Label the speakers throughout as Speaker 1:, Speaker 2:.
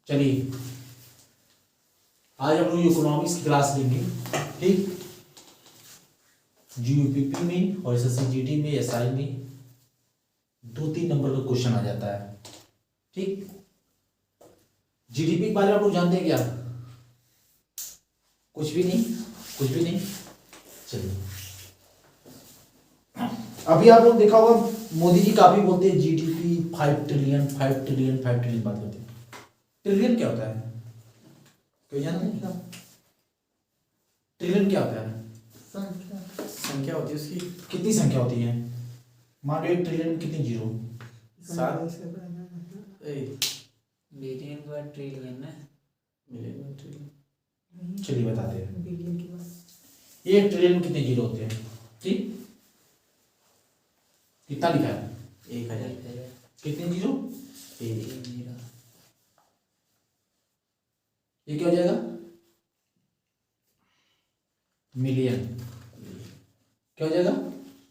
Speaker 1: चलिए आज हम लोग इकोनॉमिक्स की क्लास लेंगे। ठीक, जीयूपीपी में और एसएससीजीडी में, एसआई में 2-3 नंबर का क्वेश्चन आ जाता है। ठीक, जीडीपी के बारे में आप लोग जानते हैं क्या? कुछ भी नहीं, कुछ भी नहीं। चलिए, अभी आप लोग देखा होगा मोदी जी काफी बोलते हैं जीडीपी 5 ट्रिलियन 5 ट्रिलियन 5 ट्रिलियन बात करते हैं। ट्रिलियन क्या होता है? कोई जानते हैं क्या? ट्रिलियन क्या होता है?
Speaker 2: संख्या होती है उसकी।
Speaker 1: कितनी संख्या होती है? मान लो 1 ट्रिलियन में कितनी जीरो?
Speaker 2: 7
Speaker 3: बिलियन के बाद ट्रिलियन ना,
Speaker 2: मिलियन ट्रिलियन।
Speaker 1: चलिए बताते हैं।
Speaker 4: बिलियन के बाद
Speaker 1: 1 ट्रिलियन में कितने जीरो होते हैं? ठीक, कितना लिखा है?
Speaker 2: 1000
Speaker 1: कितने जीरो?
Speaker 2: 1
Speaker 3: जीरो
Speaker 1: ये क्या हो जाएगा? मिलियन। क्या हो जाएगा?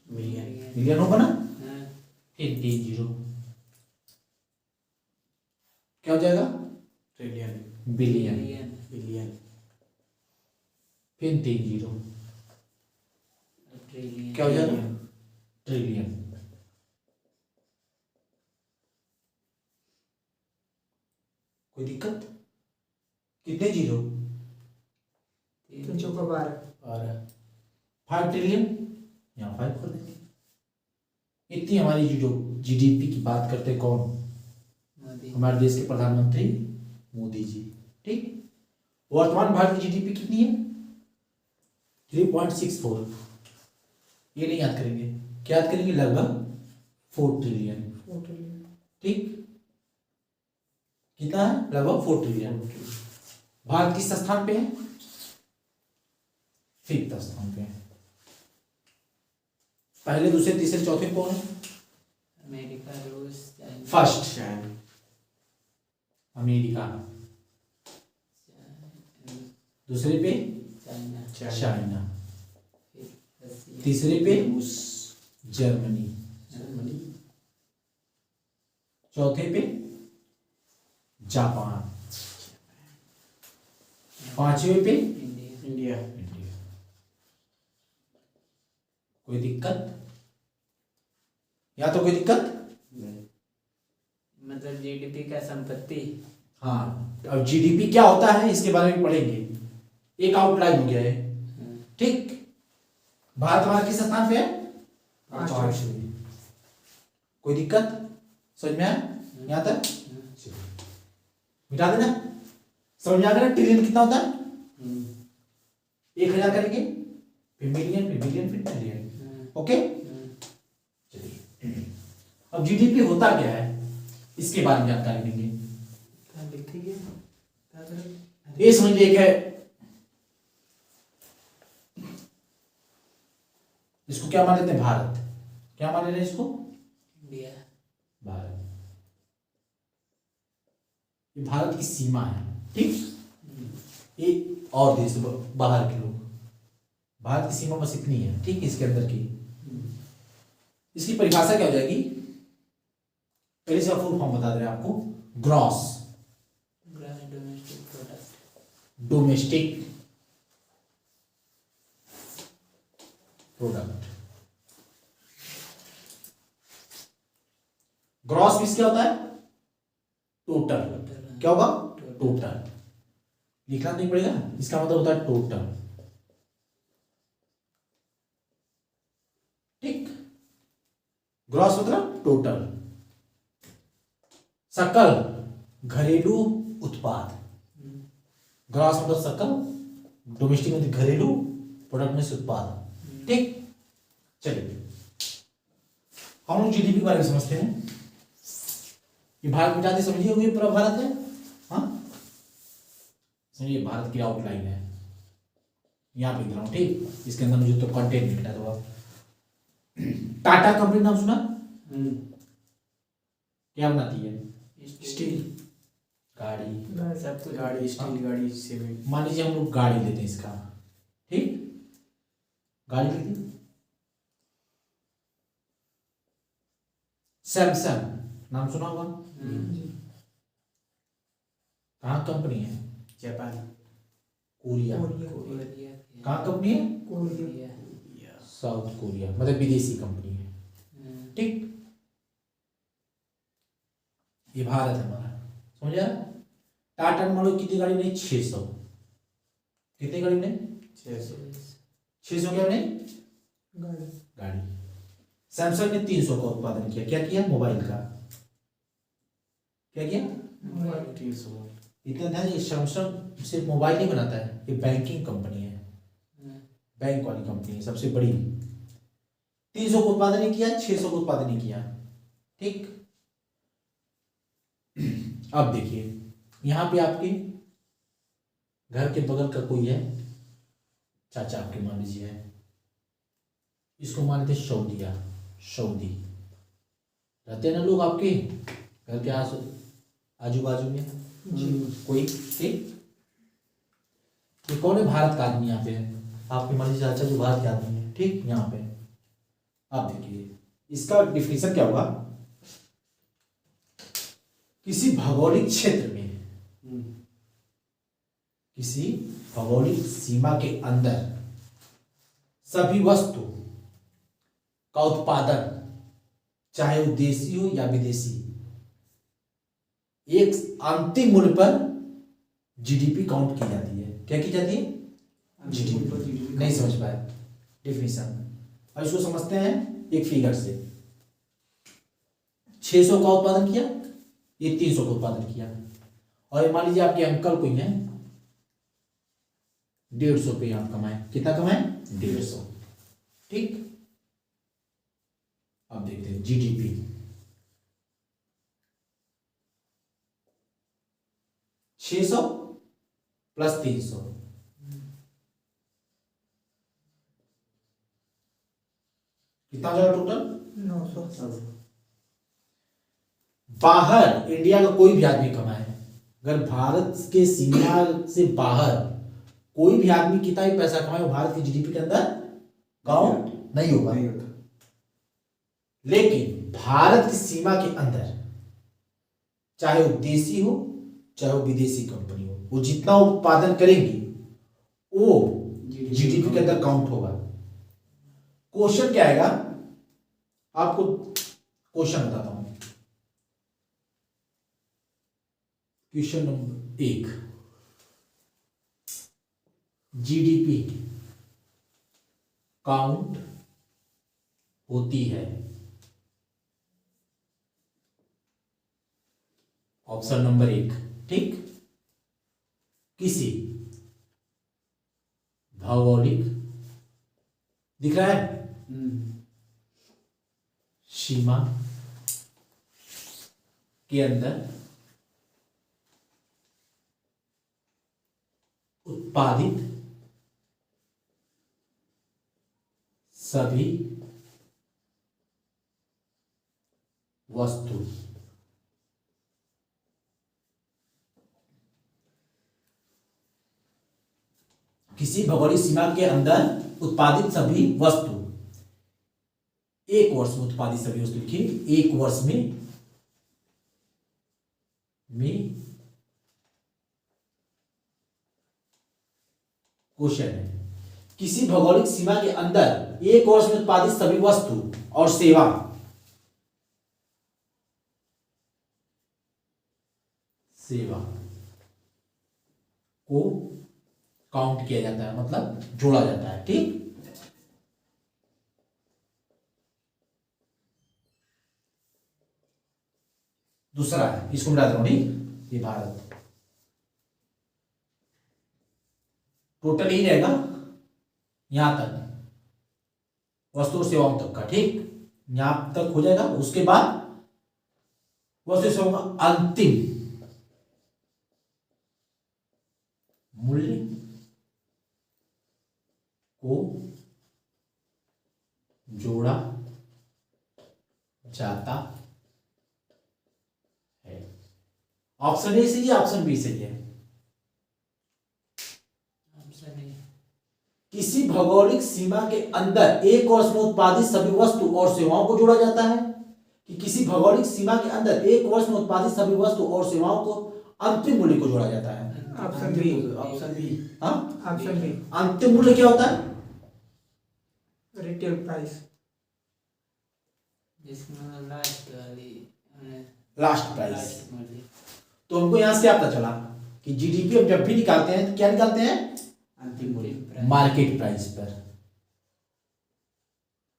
Speaker 2: मिलियन।
Speaker 1: मिलियन होगा ना?
Speaker 3: हाँ,
Speaker 1: फिर 3 जीरो क्या हो जाएगा?
Speaker 2: ट्रिलियन।
Speaker 1: बिलियन।
Speaker 3: Billion
Speaker 2: billion.
Speaker 1: फिर 3 जीरो
Speaker 3: ट्रिलियन
Speaker 1: क्या हो जाएगा? ट्रिलियन। कोई दिक्कत? कितने जीरो?
Speaker 4: 3 चौका 12
Speaker 2: 12
Speaker 1: 5 ट्रिलियन, यहाँ 5 कर देंगे। इतनी हमारी जो जीडीपी की बात करते हैं कौन?
Speaker 3: मोदी
Speaker 1: हमारे देश के प्रधानमंत्री मोदी जी। ठीक, वर्तमान भारत की जीडीपी कितनी है? 3.64। ये नहीं याद करेंगे, क्या याद करेंगे? लगभग 4 ट्रिलियन।
Speaker 4: 4 ट्रिलियन।
Speaker 1: ठीक, कितना है? लगभग 4 ट्रिलियन। भारत किस स्थान पे है? 5th स्थान पे है। पहले, दूसरे, तीसरे, चौथे कौन है?
Speaker 3: अमेरिका, रूस, चाइना।
Speaker 1: First
Speaker 2: China.
Speaker 1: अमेरिका, दूसरे पे
Speaker 3: चाइना,
Speaker 1: चाइना,
Speaker 3: रसिया,
Speaker 1: तीसरे पे
Speaker 2: रूस।
Speaker 1: Germany,
Speaker 2: Germany.
Speaker 1: चौथे पे जापान, 5वें पे
Speaker 3: इंडिया।
Speaker 2: इंडिया।
Speaker 1: इंडिया। कोई दिक्कत? या तो कोई दिक्कत?
Speaker 3: मतलब जीडीपी का संपत्ति।
Speaker 1: हाँ, अब जीडीपी क्या होता है इसके बारे में पढ़ेंगे। एक आउटलाइन हो गया है। ठीक, भारत हमारा किस स्थान पे है? 5वें। कोई दिक्कत? समझ में आया यहाँ तक? मिटा देना। समझ में आ गया? ट्रिलियन कितना होता है? 1000 करेंगे, फिर मिलियन, फिर बिलियन, फिर ट्रिलियन। ओके, चलिए अब जीडीपी होता क्या है इसके बारे में जानकारी देंगे। ये समझ लीजिए एक है, इसको क्या मान लेते हैं? भारत। क्या मान लेते हैं इसको?
Speaker 3: इंडिया।
Speaker 1: भारत। ये भारत की सीमा है। ठीक, ये और देश बाहर के लोग, भारत की सीमा बस इतनी है। ठीक, इसके अंदर की इसकी परिभाषा क्या हो जाएगी? पहले से फुल फॉर्म बता दे रहे हैं आपको। Gross
Speaker 3: domestic product.
Speaker 1: Domestic product. Gross means क्या होता है? टोटल। क्या होगा? टोटल। लिखना नहीं पड़ेगा, इसका मतलब होता है टोटल। ठीक, ग्रॉस मतलब टोटल। सकल घरेलू उत्पाद। ग्रॉस मतलब सकल, डोमेस्टिक मतलब घरेलू, प्रोडक्ट में से उत्पाद। ठीक, चलिए हम लोग जीडीपी के बारे में समझते हैं। ये भारत मिटा दे, समझिए होगी पूरा भारत है। हाँ, समझिए भारत की आउटलाइन है, यहाँ पे लिख रहा हूँ। ठीक, इसके अंदर मुझे तो कंटेंट लिखना था। टाटा कंपनी नाम सुना? क्या बनाती है?
Speaker 2: स्टील।
Speaker 1: गाड़ी।
Speaker 3: सब कुछ।
Speaker 2: गाड़ी, स्टील गाड़ी, सीमेंट।
Speaker 1: मान लीजिए हम लोग गाड़ी लेते हैं इसका। ठीक, गाड़ी लेते हैं। सैमसंग नाम सुना होगा? कहाँ कंपनी है?
Speaker 2: जापान।
Speaker 1: कोरिया।
Speaker 4: कोरिया
Speaker 3: कोरिया के
Speaker 1: कहाँ कंपनी है?
Speaker 4: कोरिया
Speaker 2: या
Speaker 1: साउथ कोरिया, मतलब विदेशी कंपनी है। ठीक, ये भारत है हमारा, समझा? टाटा मॉडल कितनी गाड़ी बनी? 600। कितनी गाड़ी बनी?
Speaker 2: 600।
Speaker 1: 600 क्या बनी?
Speaker 4: गाड़ी
Speaker 1: गाड़ी। सैमसंग ने 300 का उत्पादन किया। क्या किया? मोबाइल का। क्या किया?
Speaker 4: मोबाइल
Speaker 2: 300।
Speaker 1: इतना ध्यान, ये सैमसंग सिर्फ मोबाइल नहीं बनाता है, ये बैंकिंग कंपनी है, बैंक वाली कंपनी है, सबसे बड़ी। 300 का उत्पादन नहीं किया, 600 का उत्पादन नहीं किया। ठीक, अब देखिए यहां पे आपके घर के बगल का कोई है, चाचा आपके मान लीजिए है, इसको मान लेते सऊदीया, सऊदी रहते हैं ना लोग आपके घर के आजू बाजू में
Speaker 4: जी
Speaker 1: कोई। ठीक, ये कौन है? भारत का आदमी यहाँ पे है, आपके मान लीजिए चाचा जो भारत के आदमी है। ठीक, यहाँ पे आप देखिए इसका डिफिनेशन क्या होगा? किसी भौगोलिक क्षेत्र में, किसी भौगोलिक सीमा के अंदर सभी वस्तु का उत्पादन, चाहे वो देशी हो या विदेशी, एक अंतिम मूल्य पर जीडीपी काउंट की जाती है। क्या की जाती है? जीडीपी। नहीं समझ पाए डिफिनेशन? अब इसको समझते हैं एक फिगर से। 600 का उत्पादन किया, ये 300 का उत्पादन किया, और ये मान लीजिए आपके अंकल कोई है 150 पे आप कमाए। कितना कमाए? 150। ठीक, अब देखते हैं जीडीपी। 600 प्लस 300 कितना जाएगा टोटल?
Speaker 4: 900
Speaker 1: बाहर इंडिया का कोई भी आदमी कमाए, अगर भारत के सीमा से बाहर कोई भी आदमी कितना भी पैसा कमाए, वो भारत की जीडीपी के अंदर काउंट नहीं होगा।
Speaker 2: नहीं होता।
Speaker 1: लेकिन भारत की सीमा के अंदर, चाहे वो देशी हो चाहे वो विदेशी कंपनी हो, वो जितना उत्पादन करेंगी वो जीडीपी के अंदर काउंट होगा। क्वेश्चन क्या आएगा? आपको क्वेश्चन बताता हूं। क्वेश्चन नंबर 1, जीडीपी काउंट होती है, ऑप्शन नंबर 1, ठीक, किसी भौगोलिक, दिख रहा है, सीमा के अंदर उत्पादित सभी वस्तु किसी भौगोलिक सीमा के अंदर उत्पादित सभी वस्तु, एक वर्ष में उत्पादित सभी वस्तु लिखिए, एक वर्ष में क्वेश्चन है, किसी भौगोलिक सीमा के अंदर एक वर्ष में उत्पादित सभी वस्तु और सेवा को काउंट किया जाता है, मतलब जोड़ा जाता है। ठीक, दूसरा है, इसको मिला दो, ये भारत टोटल ही रहेगा यहां तक, वस्तु और सेवाओं तक का। ठीक, यहां तक हो जाएगा, उसके बाद वस्तु सेवाओं का अंतिम मूल्य को जोड़ा जाता है। ऑप्शन ए सही है, ऑप्शन बी सही है?
Speaker 3: Option A.
Speaker 1: किसी भौगोलिक सीमा के अंदर एक वर्ष में उत्पादित सभी वस्तु और सेवाओं को जोड़ा जाता है, कि किसी भौगोलिक सीमा के अंदर एक वर्ष में उत्पादित सभी वस्तु और सेवाओं को अंतिम मूल्य को जोड़ा जाता है।
Speaker 4: Option B.
Speaker 2: Option B.
Speaker 1: हाँ,
Speaker 4: ऑप्शन बी।
Speaker 1: अंतिम मूल्य क्या होता है?
Speaker 4: Retail price.
Speaker 3: जिसमें लास्ट वाली
Speaker 1: लास्ट प्राइस।
Speaker 3: लास्ट वाली
Speaker 1: तो हमको यहाँ से क्या पता चला कि जीडीपी हम जब भी निकालते हैं तो क्या निकालते हैं?
Speaker 2: अंतिम मूल्य।
Speaker 1: मार्केट प्राइस पर।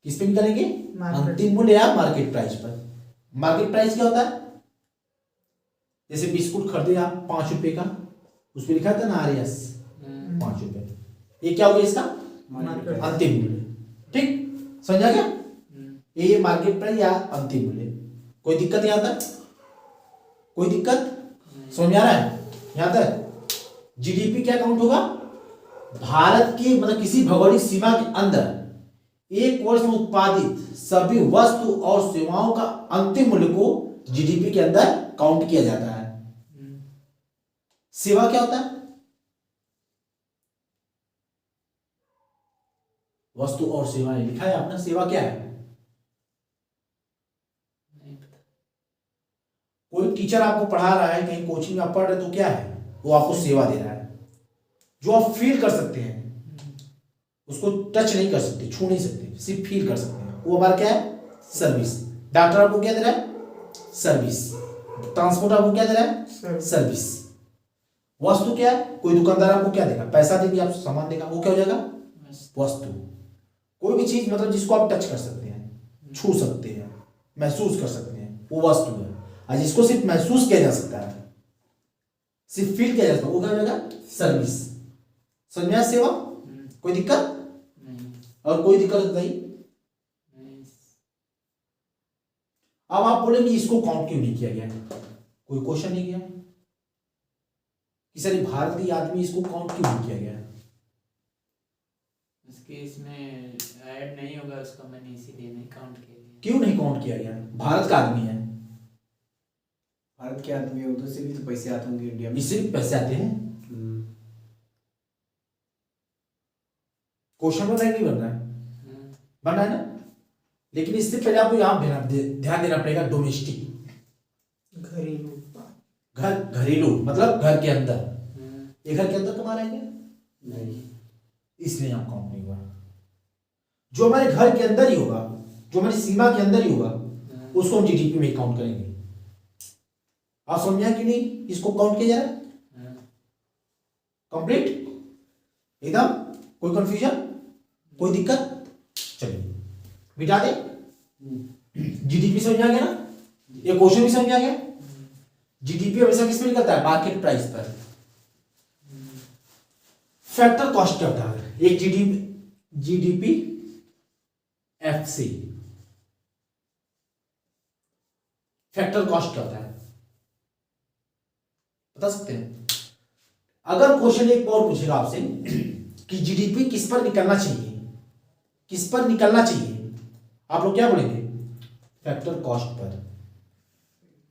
Speaker 1: किस पे निकालेंगे?
Speaker 4: मार्केट।
Speaker 1: अंतिम मूल्य या मार्केट प्राइस पर। मार्केट प्राइस क्या होता है? जैसे बिस्कुट खरीदे आप 5 रुपए का, उस पर लिखा था ना RS 5 रुपए, ये क्या हो गया इसका?
Speaker 4: मार्केट।
Speaker 1: अंतिम मूल्य। ठीक, समझा क्या? ये मार्केट प्राइस या अंतिम मूल्य। कोई दिक्कत यहाँ तक? कोई दिक्कत? समझ आ रहा है यहाँ तक? जीडीपी क्या काउंट होगा? भारत की मतलब किसी भौगोलिक सीमा के अंदर एक वर्ष में उत्पादित सभी वस्तु और सेवाओं का अंतिम मूल्य को जीडीपी के अंदर काउंट किया जाता है। सेवा क्या होता है? वस्तु और सेवाएं लिखा है आपने, सेवा क्या है?
Speaker 3: नहीं पता।
Speaker 1: कोई टीचर आपको पढ़ा रहा है, कहीं कोचिंग में आप पढ़ रहे तो क्या है? वो आपको सेवा दे रहा है, जो आप फील कर सकते हैं, उसको टच नहीं कर सकते, छू नहीं सकते, सिर्फ फील कर सकते हैं, वो हमारा क्या है? सर्विस। डॉक्टर आपको क्या दे रहा है? सर्विस। ट्रांसपोर्ट आपको क्या दे रहा है? सर्विस। वस्तु क्या है? कोई दुकानदार आपको क्या देगा? पैसा देंगे, आप सामान देगा, वो क्या हो जाएगा? वस्तु। कोई भी चीज मतलब जिसको आप टच कर सकते हैं, छू सकते हैं, महसूस कर सकते हैं, वो वस्तु है। और जिसको सिर्फ महसूस किया जा सकता है, सिर्फ फील किया जा सकता है, वो क्या हो जाएगा? सर्विस। समझ में आया? सेवा। कोई दिक्कत?
Speaker 3: नहीं
Speaker 1: और कोई दिक्कत नहीं?
Speaker 3: नहीं
Speaker 1: अब आप बोलेंगे इसको काउंट क्यों नहीं किया गया? कोई क्वेश्चन नहीं किया कि सर भारत की आदमी इसको काउंट क्यों नहीं किया गया?
Speaker 3: उसके इसमें ऐड नहीं होगा उसका, मैंने इसीलिए नहीं काउंट किया गया।
Speaker 1: क्यों नहीं काउंट किया गया? भारत का आदमी है,
Speaker 2: भारत के आदमी है, उधर से भी तो पैसे आते होंगे इंडिया में।
Speaker 1: इससे भी पैसे आते हैं। क्वेश्चन बन रहा है नहीं बन रहा है? बन रहा है ना? लेकिन इससे पहले आपको यहाँ ध्यान देना पड़ेगा। डोमेस्टिक,
Speaker 4: घरेलू उत्पाद।
Speaker 1: घर, घरेलू मतलब घर के अंदर। ये घर के अंदर कमा रहे हैं क्या?
Speaker 2: नहीं।
Speaker 1: इसलिए यहाँ काउंट नहीं हुआ। जो हमारे घर के अंदर ही होगा, जो हमारी सीमा के अंदर ही होगा, उसको हम जीडीपी में काउंट करेंगे। आप समझा कि नहीं? इसको काउंट किया जा रहा है। कंप्लीट एकदम? कोई कंफ्यूजन, कोई दिक्कत? चलिए मिटा दे। जीडीपी समझ आ गया ना? ये क्वेश्चन भी समझ आ गया। जीडीपी हमेशा किस पे निकलता है? मार्केट प्राइस पर। फैक्टर कॉस्ट क्या होता है? एक जीडीपी एफसी। फैक्टर कॉस्ट क्या होता है बता सकते हैं? अगर क्वेश्चन एक और पूछेगा आपसे कि जीडीपी किस पर निकलना चाहिए, किस पर निकलना चाहिए, आप लोग क्या बोलेंगे? Factor cost per.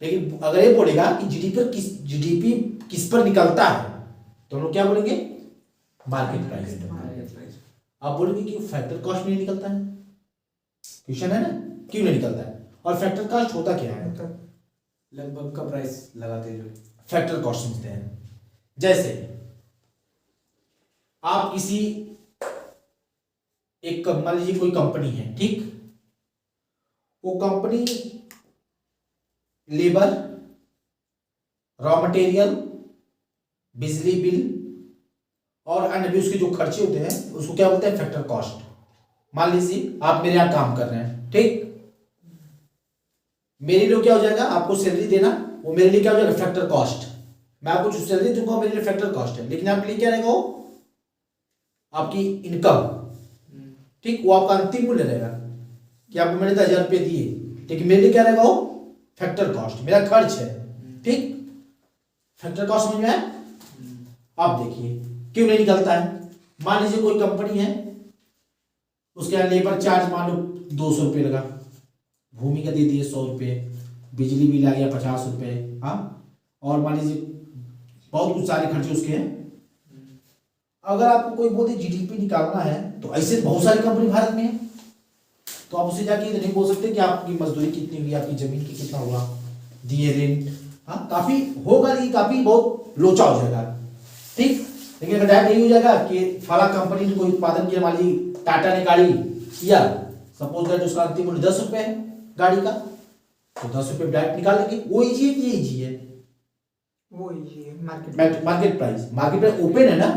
Speaker 1: लेकिन अगर ये बोलेगा कि जीडीपी किस पर निकलता है, तो हम लोग क्या बोलेंगे? मार्केट प्राइस पर। आप बोलेंगे कि फैक्टर कॉस्ट नहीं निकलता है। क्वेश्चन है ना, क्यों नहीं निकलता है? और फैक्टर कॉस्ट होता क्या है?
Speaker 2: लगभग का प्राइस लगाते जो
Speaker 1: फैक्टर कॉस्ट समझते हैं। जैसे आप किसी एक मान लीजिए कोई कंपनी है, ठीक? वो कंपनी लेबर, रॉ मटेरियल, बिजली बिल और अन्य भी उसके जो खर्चे होते हैं उसको क्या बोलते हैं? Factor cost. मान लीजिए आप मेरे यहाँ काम कर रहे हैं, ठीक? मेरे लिए क्या हो जाएगा? आपको सैलरी देना, वो मेरे लिए क्या हो जाएगा? Factor cost. मैं आपको जो सैलरी दूंगा मेरे लिए फैक्टर कॉस्ट है, लेकिन आपके लिए क्या रहेगा? वो आपकी इनकम, ठीक? वो आपका अंतिम मूल्य रहेगा कि आपको मैंने 10,000 रुपये दिए, लेकिन मेरे लिए क्या रहेगा? वो फैक्टर कॉस्ट, मेरा खर्च है, ठीक? फैक्टर कॉस्ट समझ में आया? आप देखिए क्यों नहीं निकलता है। मान लीजिए कोई कंपनी है, उसके यहाँ लेबर चार्ज मान लो 200 रुपये लगा, भूमि का दे दिए 100 रुपये, बिजली बिल आ गया 50 रुपये, हाँ, और मान लीजिए बहुत कुछ सारे खर्चे उसके हैं। अगर आपको कोई बोलते जीडीपी निकालना है, तो ऐसे बहुत सारी कंपनी भारत में है, तो आप उसे जाके नहीं बोल सकते कि आपकी मजदूरी कितनी हुई, आपकी जमीन की कितना हुआ, दिए रेंट, हाँ काफी होगा, लेकिन काफी बहुत लोचा हो जाएगा, ठीक। लेकिन अगर डायरेक्ट यही हो जाएगा कि फला कंपनी ने कोई उत्पादन किया, हमारी टाटा ने गाड़ी किया, सपोज दैट उसका अंतिम मूल्य 10 रुपए है गाड़ी का, तो 10 रुपए डायरेक्ट निकाल लेंगे। वो इजी है कि ये इजी है?
Speaker 4: वो इजी है, मार्केट
Speaker 1: मार्केट प्राइस ओपन है ना,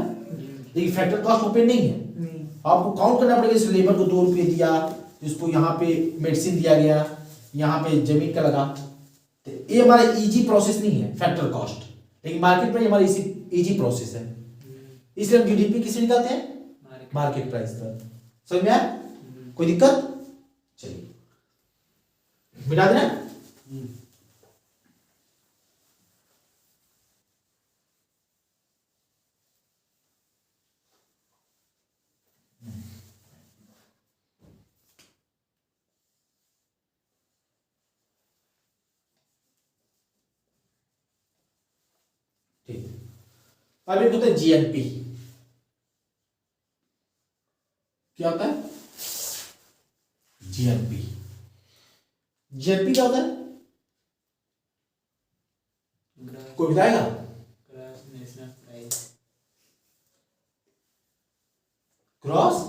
Speaker 1: लेकिन फैक्टर कॉस्ट ओपन नहीं है।
Speaker 4: नहीं।
Speaker 1: आपको काउंट करना पड़ेगा, इस लेबर को 2 रुपये दिया, इसको यहाँ पे मेडिसिन दिया गया, यहाँ पे जमीन का लगा, तो ये हमारा इजी प्रोसेस नहीं है फैक्टर कॉस्ट, लेकिन मार्केट प्राइस हमारा इजी प्रोसेस है। इसलिए हम जीडीपी किसे निकालते हैं? मार्केट प्राइस पर। समझ में आया? कोई दिक्कत? चलिए मिटा देना। ठीक, अब एक होता है जीएनपी। क्या होता है जीएनपी? जीएनपी क्या होता है, कोई बताएगा?
Speaker 3: Gross national price.
Speaker 1: Cross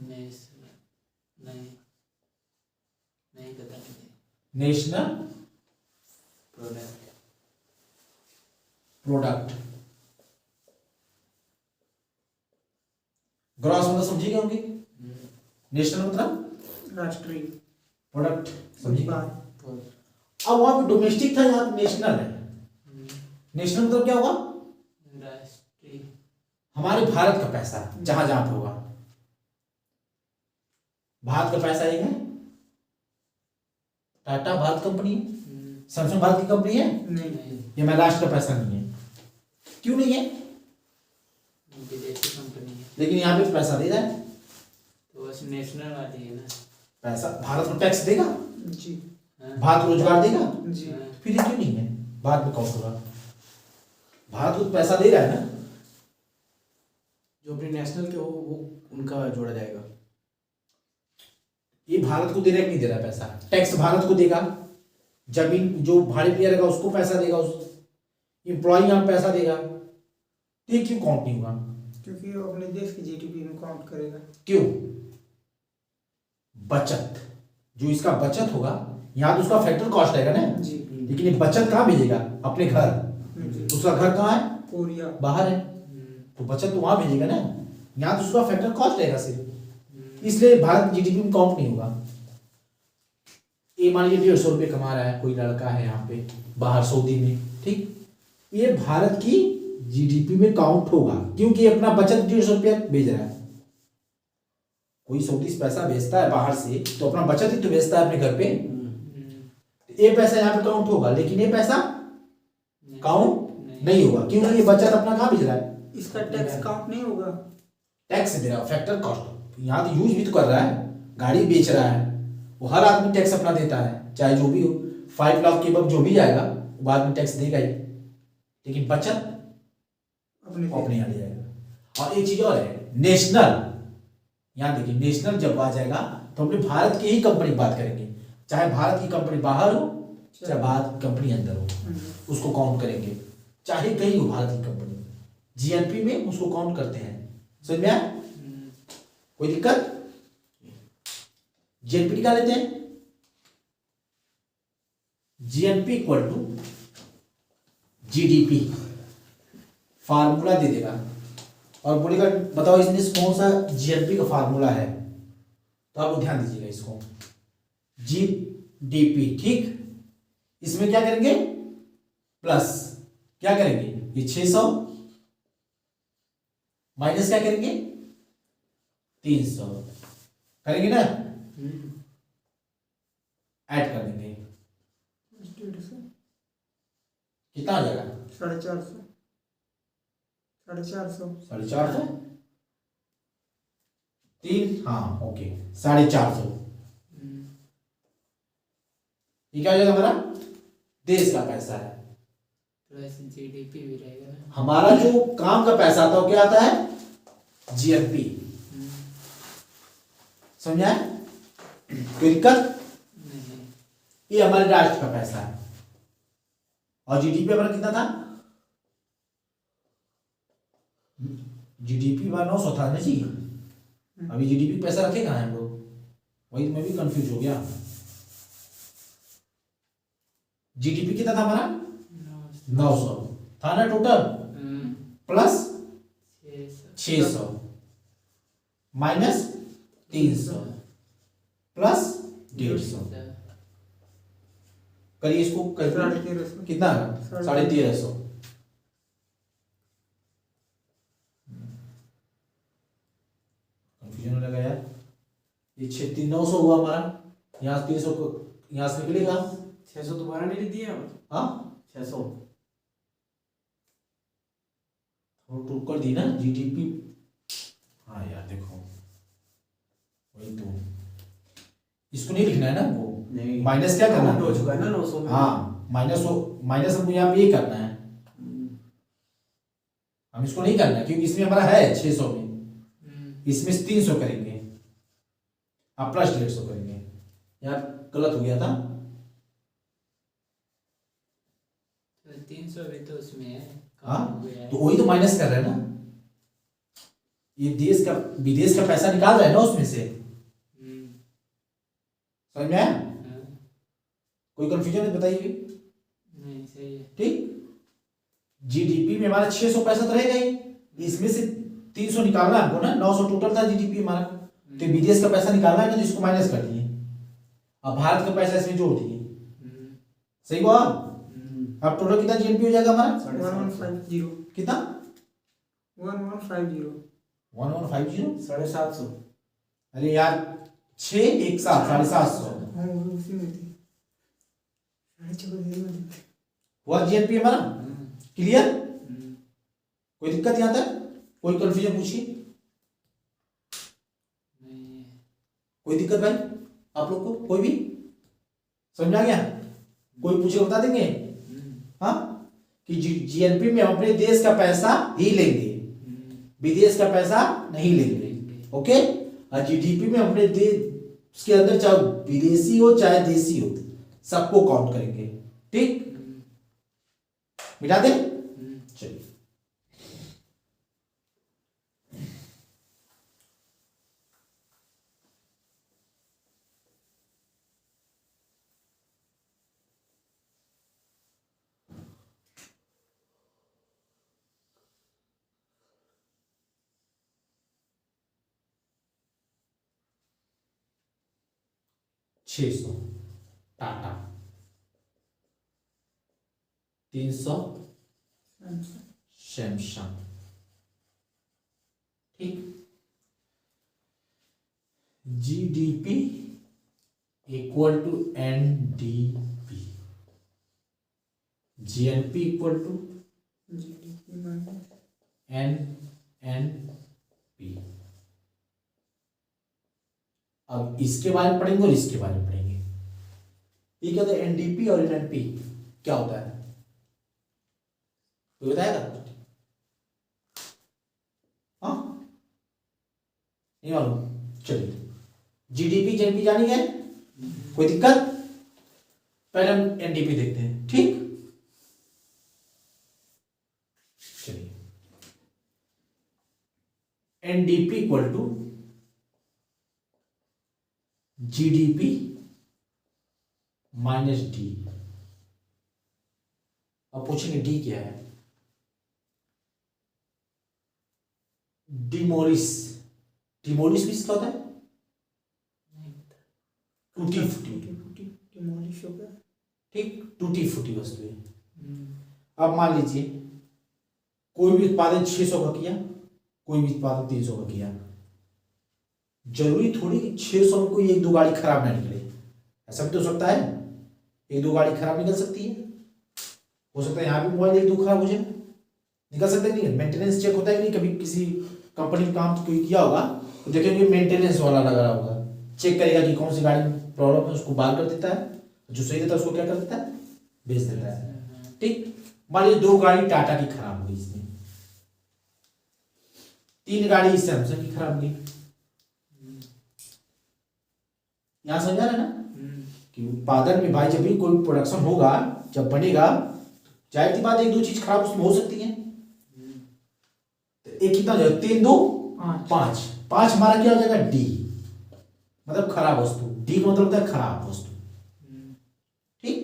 Speaker 3: national नहीं नहीं पता मुझे।
Speaker 1: National
Speaker 3: product.
Speaker 1: प्रोडक्ट। ग्रॉस मतलब समझिए होंगे, नेशनल मतलब
Speaker 4: राष्ट्रीय
Speaker 1: प्रोडक्ट, समझिए।
Speaker 4: उत्पाद।
Speaker 1: अब वहां पे डोमेस्टिक था, यहाँ पे नेशनल है। नेशनल मतलब क्या होगा?
Speaker 3: राष्ट्रीय।
Speaker 1: हमारे भारत का पैसा जहां जहां पे होगा। भारत का पैसा एक है, टाटा भारत कंपनी है, सैमसंग भारत की कंपनी है,
Speaker 4: नहीं।
Speaker 1: ये महाराष्ट्र का पैसा नहीं है। क्यों नहीं है?
Speaker 3: विदेशी कंपनी है।
Speaker 1: लेकिन यहाँ पे पैसा दे रहा है,
Speaker 3: तो बस नेशनल वाली है ना।
Speaker 1: पैसा भारत को टैक्स देगा,
Speaker 4: जी।
Speaker 3: हाँ।
Speaker 1: भारत रोजगार देगा,
Speaker 4: जी।
Speaker 3: हाँ।
Speaker 1: फिर ये क्यों नहीं है? बाद में कौन होगा? भारत को पैसा दे रहा है ना।
Speaker 2: जो अपने नेशनल के हो वो उनका जोड़ा जाएगा।
Speaker 1: ये भारत को दे रहा है कि नहीं दे रहा है पैसा? टैक्स भारत को देगा, जमीन जो भाड़े पे रहेगा उसको पैसा देगा, उस एम्प्लॉय यहाँ पैसा देगा, तो ये क्यों काउंट नहीं होगा?
Speaker 4: क्योंकि वो अपने देश की जीडीपी में काउंट करेगा।
Speaker 1: क्यों? बचत, जो इसका बचत होगा, यहाँ तो उसका फैक्टर कॉस्ट आएगा ना,
Speaker 4: जी।
Speaker 1: लेकिन ये बचत कहाँ भेजेगा? अपने घर।
Speaker 4: जी।
Speaker 1: उसका घर कहाँ है?
Speaker 4: कोरिया।
Speaker 1: बाहर है, तो बचत तो वहां भेजेगा ना, यहाँ तो उसका फैक्टर कॉस्ट रहेगा सिर्फ, इसलिए भारत जीडीपी में काउंट नहीं होगा। ये मान लीजिए 150 रुपये कमा रहा है कोई लड़का है यहाँ पे बाहर सऊदी में, ठीक, ये भारत की जीडीपी में काउंट होगा, क्योंकि ये अपना बचत 150 रुपया भेज रहा है। कोई सऊदी से पैसा भेजता है बाहर से, तो अपना बचत ही तो भेजता है अपने घर पे, ये पैसा यहाँ पे काउंट होगा, लेकिन ये पैसा काउंट नहीं होगा, क्योंकि ये बचत अपना कहाँ भेज रहा है?
Speaker 4: इसका टैक्स काउंट नहीं होगा।
Speaker 1: टैक्स दे रहा है, फैक्टर कॉस्ट, यहाँ तो यूज भी तो कर रहा है, गाड़ी बेच रहा है, वो हर आदमी टैक्स अपना देता है, चाहे जो भी हो, 5 लाख के बाद जो भी आएगा वो बाद में टैक्स देगा ही, लेकिन बचत अपने यहाँ ले जाएगा। और एक चीज और है, नेशनल, यहाँ देखिए नेशनल जब आ जाएगा तो अपने भारत की ही कंपनी की बात करेंगे, चाहे भारत की कंपनी बाहर हो चाहे भारत की कंपनी अंदर हो, उसको काउंट करेंगे, चाहे कहीं हो भारत की कंपनी, जीएनपी में उसको काउंट करते हैं। समझ में आया? कोई दिक्कत? जीएनपी निकाल लेते हैं। GNP equal to GDP, formula दे देगा और बोलेगा बताओ इसमें से कौन सा जीएनपी का फार्मूला है, तो आप ध्यान दीजिएगा इसको, जीडीपी, ठीक। इसमें क्या करेंगे? प्लस क्या करेंगे? ये 600 माइनस क्या करेंगे? 300 करेंगे ना, ऐड कर देंगे, कितना आ जाएगा?
Speaker 4: 450।
Speaker 1: 450 3, हाँ ओके, 450। ये क्या हो जाएगा? हमारा देश का पैसा है,
Speaker 3: प्लस जीडीपी भी रहेगा ना।
Speaker 1: हमारा जो काम का पैसा आता है वो क्या आता है? जीएनपी। समझा? कोई दिक्कत?
Speaker 3: नहीं।
Speaker 1: ये हमारे राष्ट्र का पैसा है, और जीडीपी हमारा कितना था? जीडीपी हमारा 900 था ना जी। अभी जीडीपी पैसा रखे कहाँ हैं हम लोग? वही मैं भी कंफ्यूज हो गया। जीडीपी कितना था हमारा? 900 था ना टोटल, प्लस 600 माइनस 300 प्लस 150। करिए इसको कैलकुलेट,
Speaker 4: 1350।
Speaker 1: कितना? 1350। कंफ्यूजन लगा यार। ये 900 हुआ हमारा, यहाँ 300 को यहाँ से निकलेगा।
Speaker 2: 600 दोबारा नहीं लिख दिया?
Speaker 1: हाँ
Speaker 2: 600
Speaker 1: टू कर दी ना जीडीपी। हाँ यार देखो, वही तो, इसको नहीं लिखना है ना हमको,
Speaker 2: नहीं,
Speaker 1: माइनस क्या करना
Speaker 2: काउंट हो
Speaker 1: है?
Speaker 2: चुका है ना 900 में।
Speaker 1: हाँ माइनस हो, माइनस हमको यहाँ पे ये करना है, हम इसको नहीं करना है क्योंकि इसमें हमारा है 600 में, इसमें से 300 करेंगे, अब प्लस 150 करेंगे। यार गलत हो गया था।
Speaker 3: तो 300 भी तो उसमें है,
Speaker 1: हाँ
Speaker 3: कम हो गया है।
Speaker 1: तो वही तो माइनस कर रहे हैं ना, ये देश का विदेश का पैसा निकाल रहे हैं ना उसमें से। समझ में आया?
Speaker 3: हाँ,
Speaker 1: कोई कंफ्यूजन है बताइए।
Speaker 3: नहीं सही है।
Speaker 1: ठीक, जीडीपी में हमारा 600 पैसा तो रहेगा ही, इसमें से 300 निकालना है हमको ना। 900 टोटल था जीडीपी हमारा, तो विदेश का पैसा निकालना है ना, तो इसको माइनस कर दिए, अब भारत का पैसा इसमें जोड़ दिए। सही हुआ? अब टोटल कितना जीएनपी हो जाएगा हमारा?
Speaker 4: 1150।
Speaker 1: कितना?
Speaker 4: 1150।
Speaker 1: 1150।
Speaker 2: 750।
Speaker 1: अरे यार 6 1 7 750
Speaker 4: हाँ वो उसी में थी। 6.5
Speaker 1: हुआ जीएनपी हमारा। क्लियर? कोई दिक्कत यहाँ तक? कोई कंफ्यूजन पूछिए।
Speaker 3: नहीं,
Speaker 1: कोई दिक्कत भाई आप लोग को? कोई भी समझ आ गया? कोई पूछे बता देंगे? हाँ, कि जीएनपी में हम अपने देश का पैसा ही लेंगे, विदेश का पैसा नहीं लेंगे। ओके? और जीडीपी में अपने देश के अंदर चाहे विदेशी हो चाहे देशी हो, सबको काउंट करेंगे। ठीक, मिटा दे। चलिए, छह सौ टाटा, 300 सैमसंग। ठीक, GDP equal to NDP, GNP equal to
Speaker 4: GDP minus
Speaker 1: NNP. अब इसके बारे में पढ़ेंगे और इसके बारे में पढ़ेंगे। ये क्या होता है? एनडीपी और एनएनपी क्या होता है? कोई बताएगा? हाँ नहीं मालूम? चलिए, जीडीपी जीएनपी जानी गए, कोई दिक्कत? पहले हम एनडीपी देखते हैं। ठीक, चलिए, NDP equal to GDP minus D. अब पूछेंगे डी क्या है? डिमोलिश। डिमोलिश मीन्स क्या होता है? टूटी फूटी।
Speaker 4: डिमोलिश हो गया।
Speaker 1: ठीक, टूटी फूटी वस्तुएं। अब मान लीजिए कोई भी उत्पादन 600 का किया, कोई भी उत्पादन 300 का किया, जरूरी थोड़ी कि 600 में कोई 1 2 गाड़ी खराब ना निकले। ऐसा भी तो हो सकता है, 1 2 गाड़ी खराब निकल सकती है। हो सकता है यहाँ भी मोबाइल 1 2 खराब हो जाए, निकल सकता है। नहीं, मेंटेनेंस चेक होता है कि नहीं? कभी किसी कंपनी में काम कोई किया होगा तो देखेंगे मेंटेनेंस वाला लगा रहा होगा, चेक करेगा कि कौन सी गाड़ी में प्रॉब्लम है, उसको बाहर कर देता है, जो सही देता है उसको क्या कर देता है? बेच देता है। ठीक, मान लीजिए 2 गाड़ी टाटा की खराब हो गई, इसमें 3 गाड़ी सैमसंग की खराब हो गई। यहां समझा रहे ना कि उत्पादन में भाई जब भी कोई प्रोडक्शन होगा, जब बनेगा, जाहिर सी बात है, एक दो चीज खराब उसमें हो सकती है। तो एक कितना हो जाएगा, 3 2 5, 5 हमारा क्या हो जाएगा, डी, मतलब खराब वस्तु। डी का मतलब होता है खराब वस्तु। ठीक,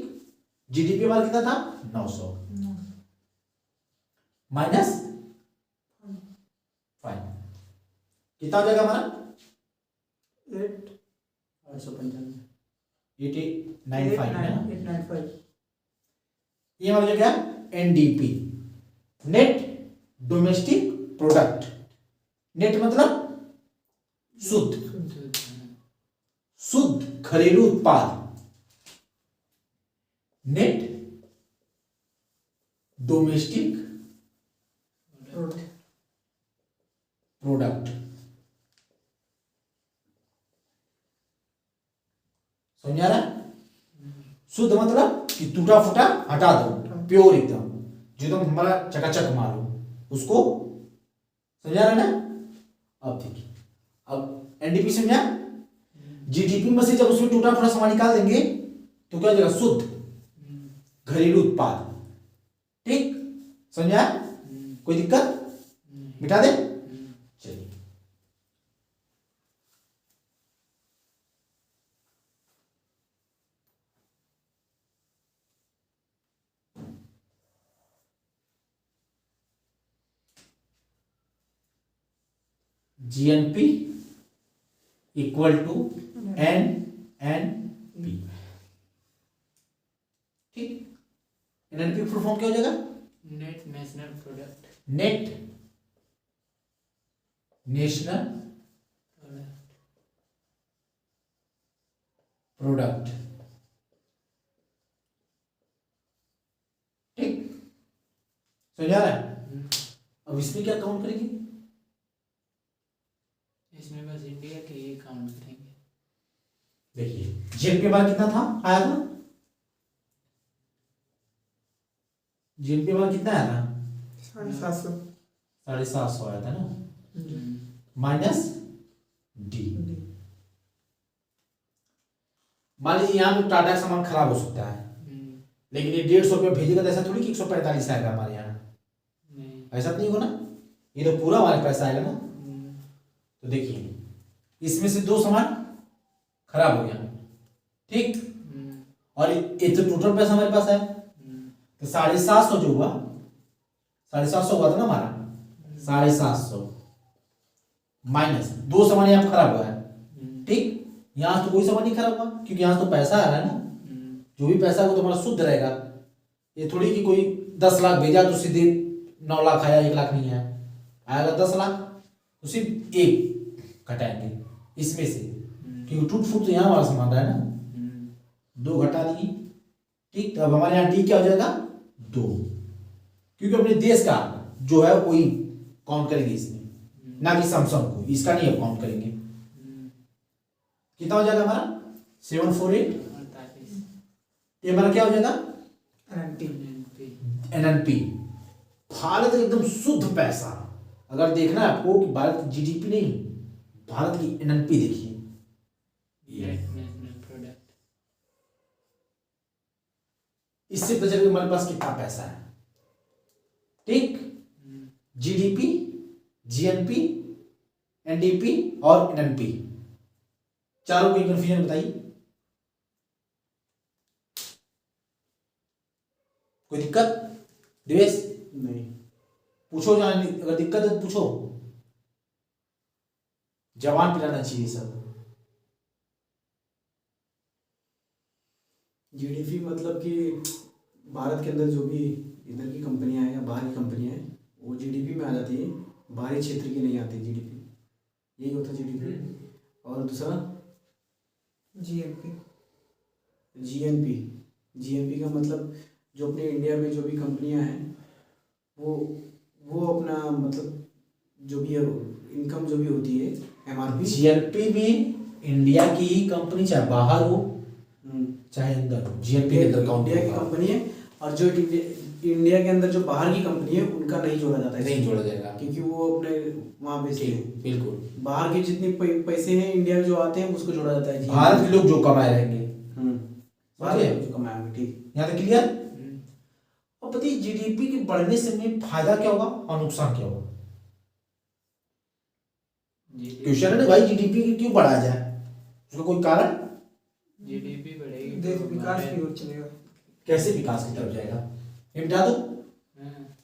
Speaker 1: जीडीपी हमारा कितना था, 900 माइनस 5, कितना हो जाएगा हमारा,
Speaker 2: 895
Speaker 1: 895 है ना।
Speaker 4: 895
Speaker 1: ये हमारा क्या, NDP, net domestic product. Net मतलब शुद्ध, शुद्ध घरेलू उत्पाद, नेट डोमेस्टिक प्रोडक्ट। समझ आ रहा है? शुद्ध मतलब कि टूटा फूटा हटा दो, प्योर एकदम, जो एकदम हमारा चकाचक माल हो, उसको। समझा रहा है ना? अब देखिए, अब एनडीपी समझा, जीडीपी में से जब उसमें टूटा फूटा सामान निकाल देंगे तो क्या हो जाएगा, शुद्ध घरेलू उत्पाद। ठीक, समझा? कोई दिक्कत, मिटा दे, चलिए। GNP equal to NNP. ठीक, एनएनपी फुल फॉर्म क्या हो जाएगा,
Speaker 3: net national product.
Speaker 1: Net national product. ठीक, समझ आ रहा है? अब इसमें क्या काउंट करेंगे,
Speaker 3: इसमें बस इंडिया के ये काउंट करेंगे।
Speaker 1: देखिए जीएनपी हमारा कितना था, आया था, जीएनपी हमारा कितना आया था,
Speaker 4: 750
Speaker 1: 750 आया था ना, माइनस डी। मान लीजिए यहाँ पे टाटा का सामान खराब हो सकता है, लेकिन ये 150 रुपये भेजेगा तो ऐसा थोड़ी कि 145 आएगा हमारे यहाँ,
Speaker 3: नहीं,
Speaker 1: ऐसा तो नहीं होगा ना, ये तो पूरा हमारे पैसा आएगा ना। तो देखिए इसमें से 2 सामान खराब हो गया, ठीक, और ये तो टोटल पैसा हमारे पास है, तो 750 जो हुआ, 750 हुआ था ना हमारा, 750 माइनस 2 सामान यहाँ खराब हुआ है। ठीक, यहाँ तो कोई सामान नहीं खराब हुआ क्योंकि यहाँ तो पैसा आ रहा है ना, जो भी पैसा है वो तुम्हारा शुद्ध रहेगा। ये थोड़ी कि कोई 10 लाख भेजा तो सीधे 9 लाख आया, 1 लाख नहीं आया, आएगा 10 लाख, तो सिर्फ 1 घटाएंगे इसमें से, क्योंकि टूट फूट तो यहाँ हमारा सामान रहा है ना, 2 घटा दिए। ठीक, तो अब हमारे यहाँ डी क्या हो जाएगा, 2, क्योंकि अपने देश का जो है वही काउंट करेंगे इसमें, ना कि सैमसंग को, इसका नहीं अब काउंट करेंगे। कितना हो जाएगा हमारा, 748,
Speaker 3: 48
Speaker 1: ये हमारा क्या हो जाएगा,
Speaker 3: एनपी।
Speaker 1: एनएनपी, भारत का एकदम शुद्ध पैसा। अगर देखना है आपको कि भारत की जीडीपी नहीं, भारत की एनएनपी देखिए,
Speaker 3: नेट नेशनल प्रोडक्ट।
Speaker 1: इससे पता चलेगा हमारे पास कितना पैसा है। ठीक, जीडीपी, जीएनपी, एनडीपी और एनएनपी, चारों की कंफ्यूजन बताइए, कोई दिक्कत दिवेश,
Speaker 2: नहीं,
Speaker 1: पूछो, जान अगर दिक्कत है तो पूछो, जवान पिलाना चाहिए सब।
Speaker 2: जीडीपी मतलब कि भारत के अंदर जो भी इधर की कंपनियां हैं या बाहर की कंपनियां हैं वो जीडीपी में आ जाती है, बाहरी क्षेत्र की नहीं आती जीडीपी, यही होता है जीडीपी। और दूसरा
Speaker 4: जीएनपी
Speaker 2: जीएनपी, जीएनपी का मतलब जो अपने इंडिया में जो भी कंपनियां हैं वो अपना मतलब जो भी इनकम जो भी होती है एमआरपी।
Speaker 1: जीएनपी में इंडिया की ही कंपनी, चाहे बाहर हो चाहे अंदर हो, जीएनपी के अंदर काउंट
Speaker 2: इंडिया की कंपनी है, और जो इंडिया के अंदर जो बाहर की कंपनी है उनका नहीं जोड़ा जाता है,
Speaker 1: नहीं जोड़ा जाएगा,
Speaker 2: क्योंकि वो अपने वहाँ बेचते हैं।
Speaker 1: बिल्कुल,
Speaker 2: बाहर के जितने पैसे हैं इंडिया में जो आते हैं उसको जोड़ा जाता है जी।
Speaker 1: भारत के लोग जो कमाए रहेंगे,
Speaker 2: बाहर के जो कमाए होंगे, ठीक।
Speaker 1: यहाँ तक क्लियर। अब बताइए जीडीपी के बढ़ने से में फायदा क्या होगा और नुकसान क्या होगा? क्वेश्चन है ना भाई, जीडीपी क्यों बढ़ाया जाए, उसका कोई कारण?
Speaker 3: जीडीपी बढ़ेगी
Speaker 4: देश
Speaker 3: तो
Speaker 4: विकास
Speaker 3: हमारे-
Speaker 4: की ओर चलेगा।
Speaker 1: कैसे विकास की तरफ जाएगा, ये बता दो।
Speaker 3: हाँ,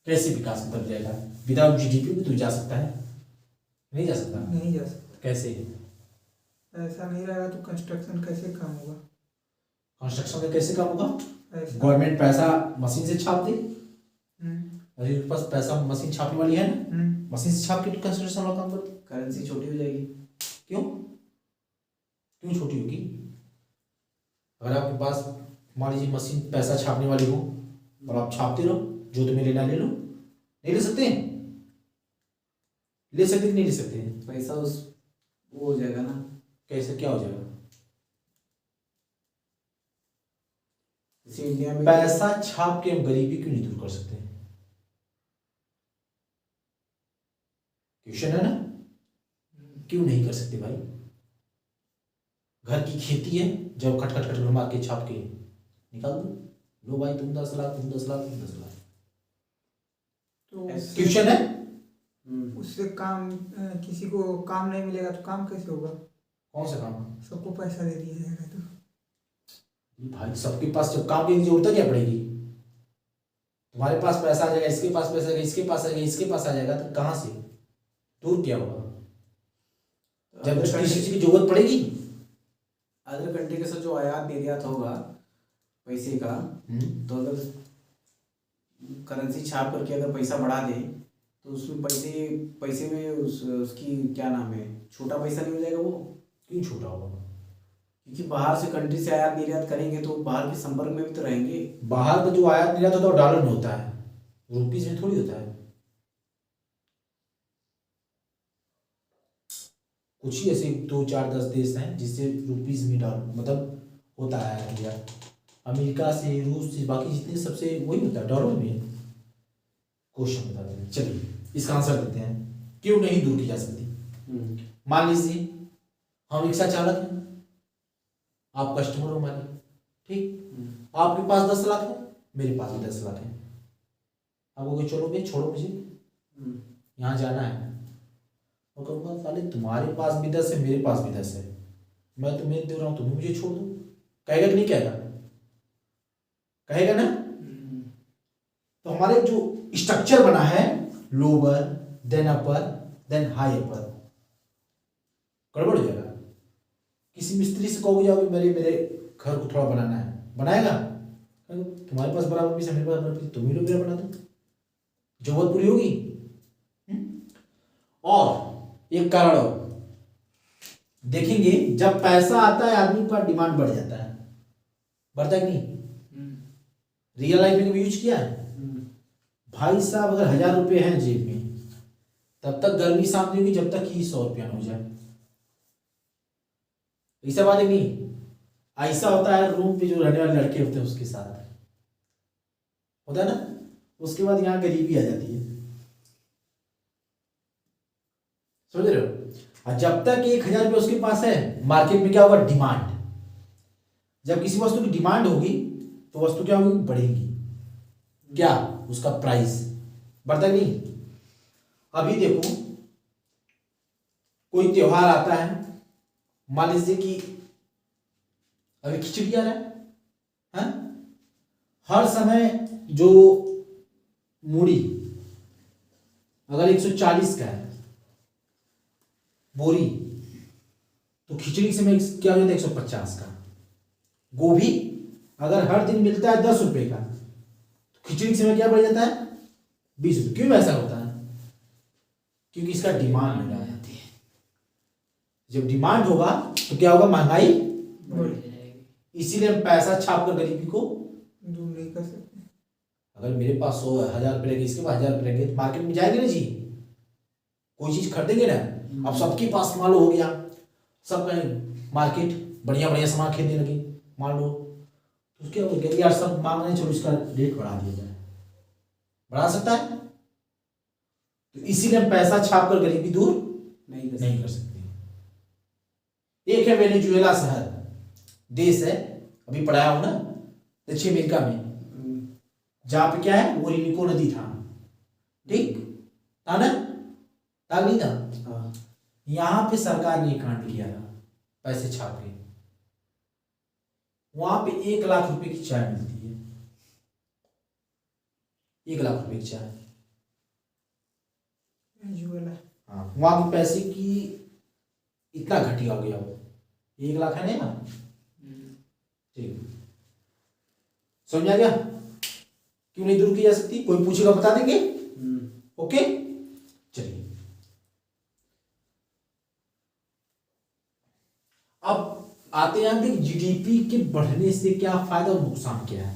Speaker 1: कैसे विकास की तरफ जाएगा? विदाउट जीडीपी भी तो जा सकता है, नहीं जा सकता?
Speaker 4: नहीं जा सकता।
Speaker 1: कैसे?
Speaker 4: ऐसा नहीं रहेगा तो कंस्ट्रक्शन कैसे काम होगा?
Speaker 1: कंस्ट्रक्शन का कैसे काम होगा?
Speaker 4: ऐसा
Speaker 1: गवर्नमेंट पैसा मशीन से छाप दे,
Speaker 4: हम्म,
Speaker 1: और इनके पास पैसा मशीन छापने वाली है ना, मशीन से छाप के कंस्ट्रक्शन वाला काम करते।
Speaker 2: करेंसी छोटी हो जाएगी।
Speaker 1: क्यों क्यों छोटी होगी? अगर आपके पास मान लीजिए मशीन पैसा छापने वाली हो और आप छापते रहो, जो तुम्हें लेना ले लो, नहीं ले सकते? ले सकते कि नहीं ले सकते?
Speaker 2: पैसा उस वो हो जाएगा ना।
Speaker 1: कैसे, क्या हो जाएगा?
Speaker 2: जैसे इंडिया में
Speaker 1: पैसा छाप के हम गरीबी क्यों नहीं दूर कर सकते? क्वेश्चन है ना, क्यों नहीं कर सकते भाई? घर की खेती है, जब खट खट खट मार के छाप के निकाल दो, लो भाई तुम 10 लाख, तुम 10 लाख, तुम 10 लाख।
Speaker 4: तो
Speaker 1: क्वेश्चन है,
Speaker 4: उससे काम किसी को काम नहीं मिलेगा तो काम कैसे होगा?
Speaker 1: कौन सा काम?
Speaker 4: सबको पैसा दे दिया जाएगा तो
Speaker 1: भाई सबके पास जब काम की जरूरत क्या पड़ेगी? तुम्हारे पास पैसा आ जाएगा, इसके पास पैसा आ जाएगा, इसके पास आ जाएगा, इसके पास आ जाएगा, तो कहाँ से दूर क्या होगा? जब किसी चीज की जरूरत पड़ेगी।
Speaker 2: अदर कंट्री के साथ जो आयात निर्यात होगा पैसे का, तो अगर करेंसी छाप करके अगर पैसा बढ़ा दे तो उसमें पैसे में उसकी क्या नाम है, छोटा पैसा नहीं हो जाएगा वो?
Speaker 1: क्यों छोटा होगा?
Speaker 2: क्योंकि बाहर से कंट्री से आयात निर्यात करेंगे तो बाहर के संपर्क में भी तो रहेंगे।
Speaker 1: बाहर का जो आयात निर्यात होता है वो डॉलर में होता है, रुपीज में थोड़ी होता है। कुछ ही ऐसे 2 4 10 देश हैं जिससे रुपीज में डॉलर मतलब होता है आयात निर्यात। अमेरिका से, रूस से, बाकी जितने सबसे वही होता है डॉलर में। क्वेश्चन बता दें, चलिए इसका आंसर देते हैं, क्यों नहीं दूर की जा सकती? मान लीजिए हम रिक्शा चालक हैं, आप कस्टमर हो हमारे, ठीक? आपके पास 10 लाख है, मेरे पास भी 10 लाख है। आपको कोई चलो भाई छोड़ो, मुझे यहाँ जाना है, और कहूँगा साले तुम्हारे पास भी 10 है, मेरे पास भी 10 है, मैं तुम्हें दे रहा हूँ, तुम्हें मुझे छोड़ दो। कहेगा कि नहीं कहेगा? कहेगा ना? तो हमारे जो स्ट्रक्चर बना है, लोअर देन अपर देन हाई अपर, गड़बड़ हो जाएगा। किसी मिस्त्री से कहोगे जाओगे मेरे घर को थोड़ा बनाना है, बनाएगा? तुम्हारे पास बराबर पीस है, मेरे पास बराबर पीस, तुम ही लोग मेरा बना दो, जरूरत पूरी होगी। और एक कारण और देखेंगे, जब पैसा आता है आदमी का डिमांड बढ़ जाता है, बढ़ता है कि नहीं? रियल लाइफ में कभी यूज किया है? भाई साहब अगर 1000 रुपये हैं जेब में, तब तक गर्मी शांत नहीं होगी जब तक कि 100 रुपया हो जाए। ऐसा बात है नहीं? ऐसा होता है रूम पे जो रहने वाले लड़के होते हैं उसके साथ होता है ना, उसके बाद यहाँ गरीबी आ जाती है, समझ रहे हो? और जब तक 1000 रुपये उसके पास है, मार्केट में क्या होगा? डिमांड। जब किसी वस्तु की डिमांड होगी तो वस्तु क्या होगी? बढ़ेगी। क्या? उसका प्राइस बढ़ता नहीं? अभी देखो, कोई त्योहार आता है, मान लीजिए कि अभी खिचड़ी आ रहा है, हर समय जो मूढ़ी अगर 140 का है बोरी, तो खिचड़ी के समय क्या हो जाता है? 150 का। गोभी अगर हर दिन मिलता है 10 रुपए का, तो खिचड़ी के समय क्या बढ़ जाता है? 20 रुपये। क्यों ऐसा होता है? क्योंकि इसका डिमांड बढ़ जाती है। जब डिमांड होगा तो क्या होगा? महंगाई
Speaker 3: बढ़ जाएगी।
Speaker 1: इसीलिए हम पैसा छाप कर गरीबी को
Speaker 4: दूर नहीं कर सकते।
Speaker 1: अगर मेरे पास 100,000 रुपये रहेंगे, इसके पास 1000 रुपये रहेंगे, तो मार्केट में जाएंगे ना जी, कोई चीज खरीदेंगे ना। अब सबके पास मान लो हो गया, सब मार्केट बढ़िया बढ़िया सामान खरीदने लगे, मान लो, तो क्या हो गया यार, सब मांग रहे हैं, चलो इसका रेट बढ़ा दिया जाए। बढ़ा सकता है? तो इसीलिए हम पैसा छाप कर गरीबी दूर नहीं कर सकते। एक है वेनेजुएला शहर, देश है, अभी पढ़ाया हूं ना, दक्षिण अमेरिका में, जहां पे क्या है, वो रिनिको नदी था, ठीक था ना, था नहीं था?
Speaker 2: हाँ।
Speaker 1: यहां पे सरकार ने कांड किया था, पैसे छापे, वहां पे 1 लाख रुपए की चाय मिलती है, 1 लाख रुपए की चाय।
Speaker 4: जुएला।
Speaker 1: हाँ, वहां के पैसे की इतना घटिया हो गया वो, 1 लाख है ना यहाँ, ठीक, समझ आ गया? क्यों नहीं दूर की जा सकती? कोई पूछेगा बता देंगे, ओके, चलिए अब आते हैं कि जीडीपी के बढ़ने से क्या फायदा और नुकसान क्या है,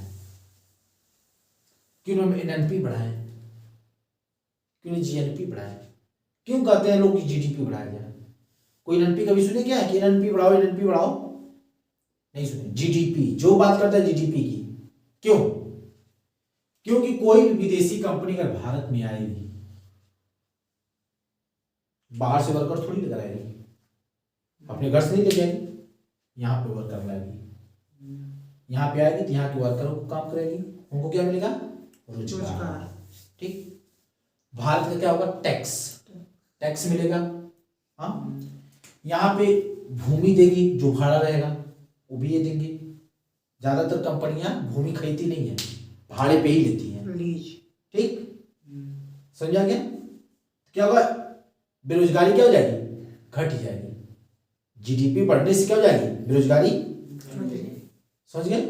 Speaker 1: क्यों हम एनएनपी बढ़ाएं, क्यों नहीं जीएनपी बढ़ाएं, क्यों कहते हैं लोग कि जीडीपी बढ़ाया जाए? कोई एनएनपी कभी सुने क्या है कि एनएनपी बढ़ाओ, एनएनपी बढ़ाओ? नहीं सुने। जीडीपी जो बात करता है जीडीपी की, क्यों? क्योंकि कोई भी विदेशी कंपनी अगर भारत में आएगी, बाहर से वर्कर थोड़ी लेकर आएगी, अपने घर से नहीं ले जाएगी, यहाँ पे वर्कर लाएगी, यहाँ पे आएगी तो यहाँ के वर्करों को काम करेगी, उनको क्या मिलेगा? रोजगार, ठीक। भारत का क्या होगा? टैक्स, टैक्स मिलेगा, हाँ। यहाँ पे भूमि देगी, जो भाड़ा रहेगा वो भी ये देंगे। ज्यादातर कंपनियां भूमि खरीदती नहीं है, भाड़े पे ही लेती हैं,
Speaker 4: लीज,
Speaker 1: ठीक, समझा गया? क्या होगा? बेरोजगारी क्या हो जाएगी? घट जाएगी। जीडीपी बढ़ने से क्या हो जाएगी? बेरोजगारी, समझ गए?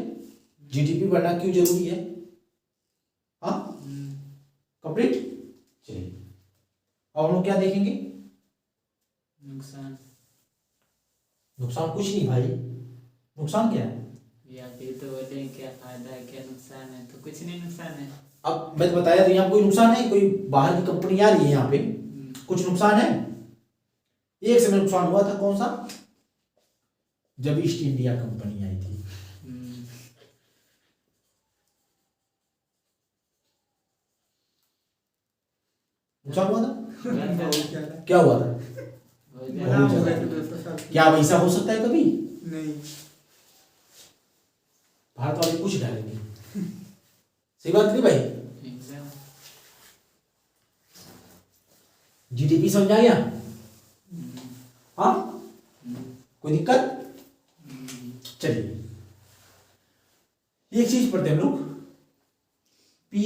Speaker 1: जीडीपी बढ़ना क्यों जरूरी है? हाँ, कंप्लीट। चलिए अब हम लोग क्या देखेंगे?
Speaker 3: नुकसान।
Speaker 1: नुकसान कुछ नहीं भाई, नुकसान क्या है?
Speaker 3: या फिर तो बोले क्या फायदा है, क्या नुकसान है, तो कुछ नहीं नुकसान है।
Speaker 1: अब मैं तो बताया, तो यहाँ कोई नुकसान है? कोई बाहर की कंपनी आ रही है यहाँ पे, कुछ नुकसान है? एक समय नुकसान हुआ था, कौन सा? जब ईस्ट इंडिया कंपनी आई थी, नुकसान हुआ था। क्या हुआ था?
Speaker 4: बदनाम हो गए थे 2 साल।
Speaker 1: क्या अब ऐसा हो सकता है कभी?
Speaker 4: नहीं,
Speaker 1: भारत वाले कुछ डालेंगे, सही बात नहीं भाई?
Speaker 3: एकदम।
Speaker 1: जीडीपी समझ आ गया? हाँ, कोई दिक्कत? चलिए एक चीज पढ़ते हैं हम लोग, पी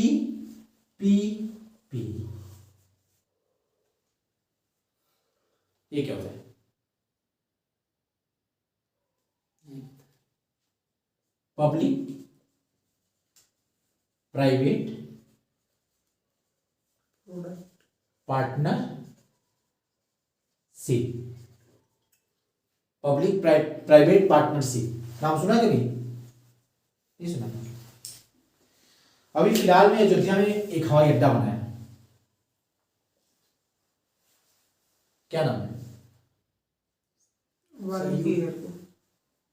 Speaker 1: पी पी, ये क्या होता है? Public private partnership, public private partnership, नाम सुना कभी? नहीं सुना। अभी फिलहाल में अयोध्या में एक हवाई अड्डा बना है, क्या नाम है?
Speaker 4: वाल्मीकि एयरपोर्ट,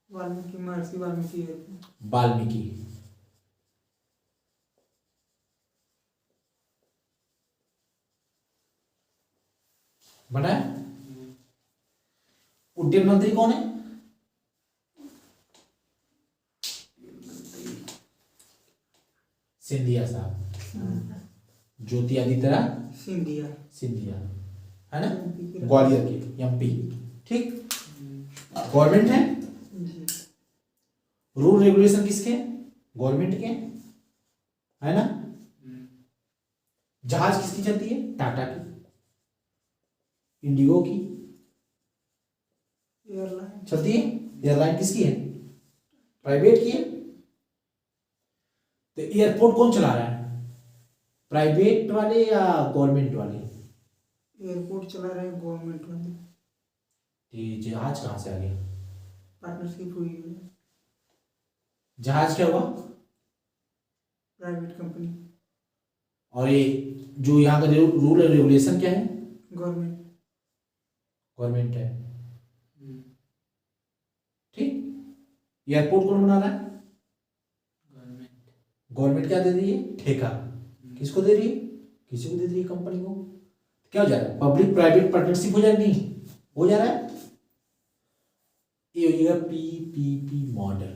Speaker 4: वाल्मीकि, महर्षि वाल्मीकि एयरपोर्ट।
Speaker 1: वाल्मीकि, बना है। उड्डयन मंत्री कौन है? सिंधिया साहब, ज्योति आदित्य
Speaker 4: सिंधिया,
Speaker 1: सिंधिया, है ना,
Speaker 4: MP के
Speaker 1: ग्वालियर के एमपी, ठीक। गवर्नमेंट है,
Speaker 4: जी,
Speaker 1: रूल रेगुलेशन किसके? गवर्नमेंट के, है ना। जहाज किसकी चलती है? टाटा की, इंडिगो की
Speaker 4: एयरलाइन,
Speaker 1: चलती है। एयरलाइन किसकी है? प्राइवेट की है। तो एयरपोर्ट कौन चला रहा है? प्राइवेट वाले या गवर्नमेंट वाले?
Speaker 4: एयरपोर्ट चला रहे हैं गवर्नमेंट वाले।
Speaker 1: ये जहाज कहाँ से आ गया?
Speaker 4: पार्टनरशिप हुई है,
Speaker 1: जहाज क्या हुआ?
Speaker 4: प्राइवेट कंपनी,
Speaker 1: और ये जो यहाँ का रूल एंड रेगुलेशन क्या है?
Speaker 4: गवर्नमेंट।
Speaker 1: गवर्नमेंट है, ठीक। एयरपोर्ट कौन बना रहा है?
Speaker 3: गवर्नमेंट।
Speaker 1: गवर्नमेंट क्या दे रही है? ठेका। किसको दे रही है? किसी को दे रही है, कंपनी को। क्या हो जा रहा है? पब्लिक प्राइवेट पार्टनरशिप हो जा रही नहीं, हो जा रहा है। ये हो जाएगा पीपीपी मॉडल,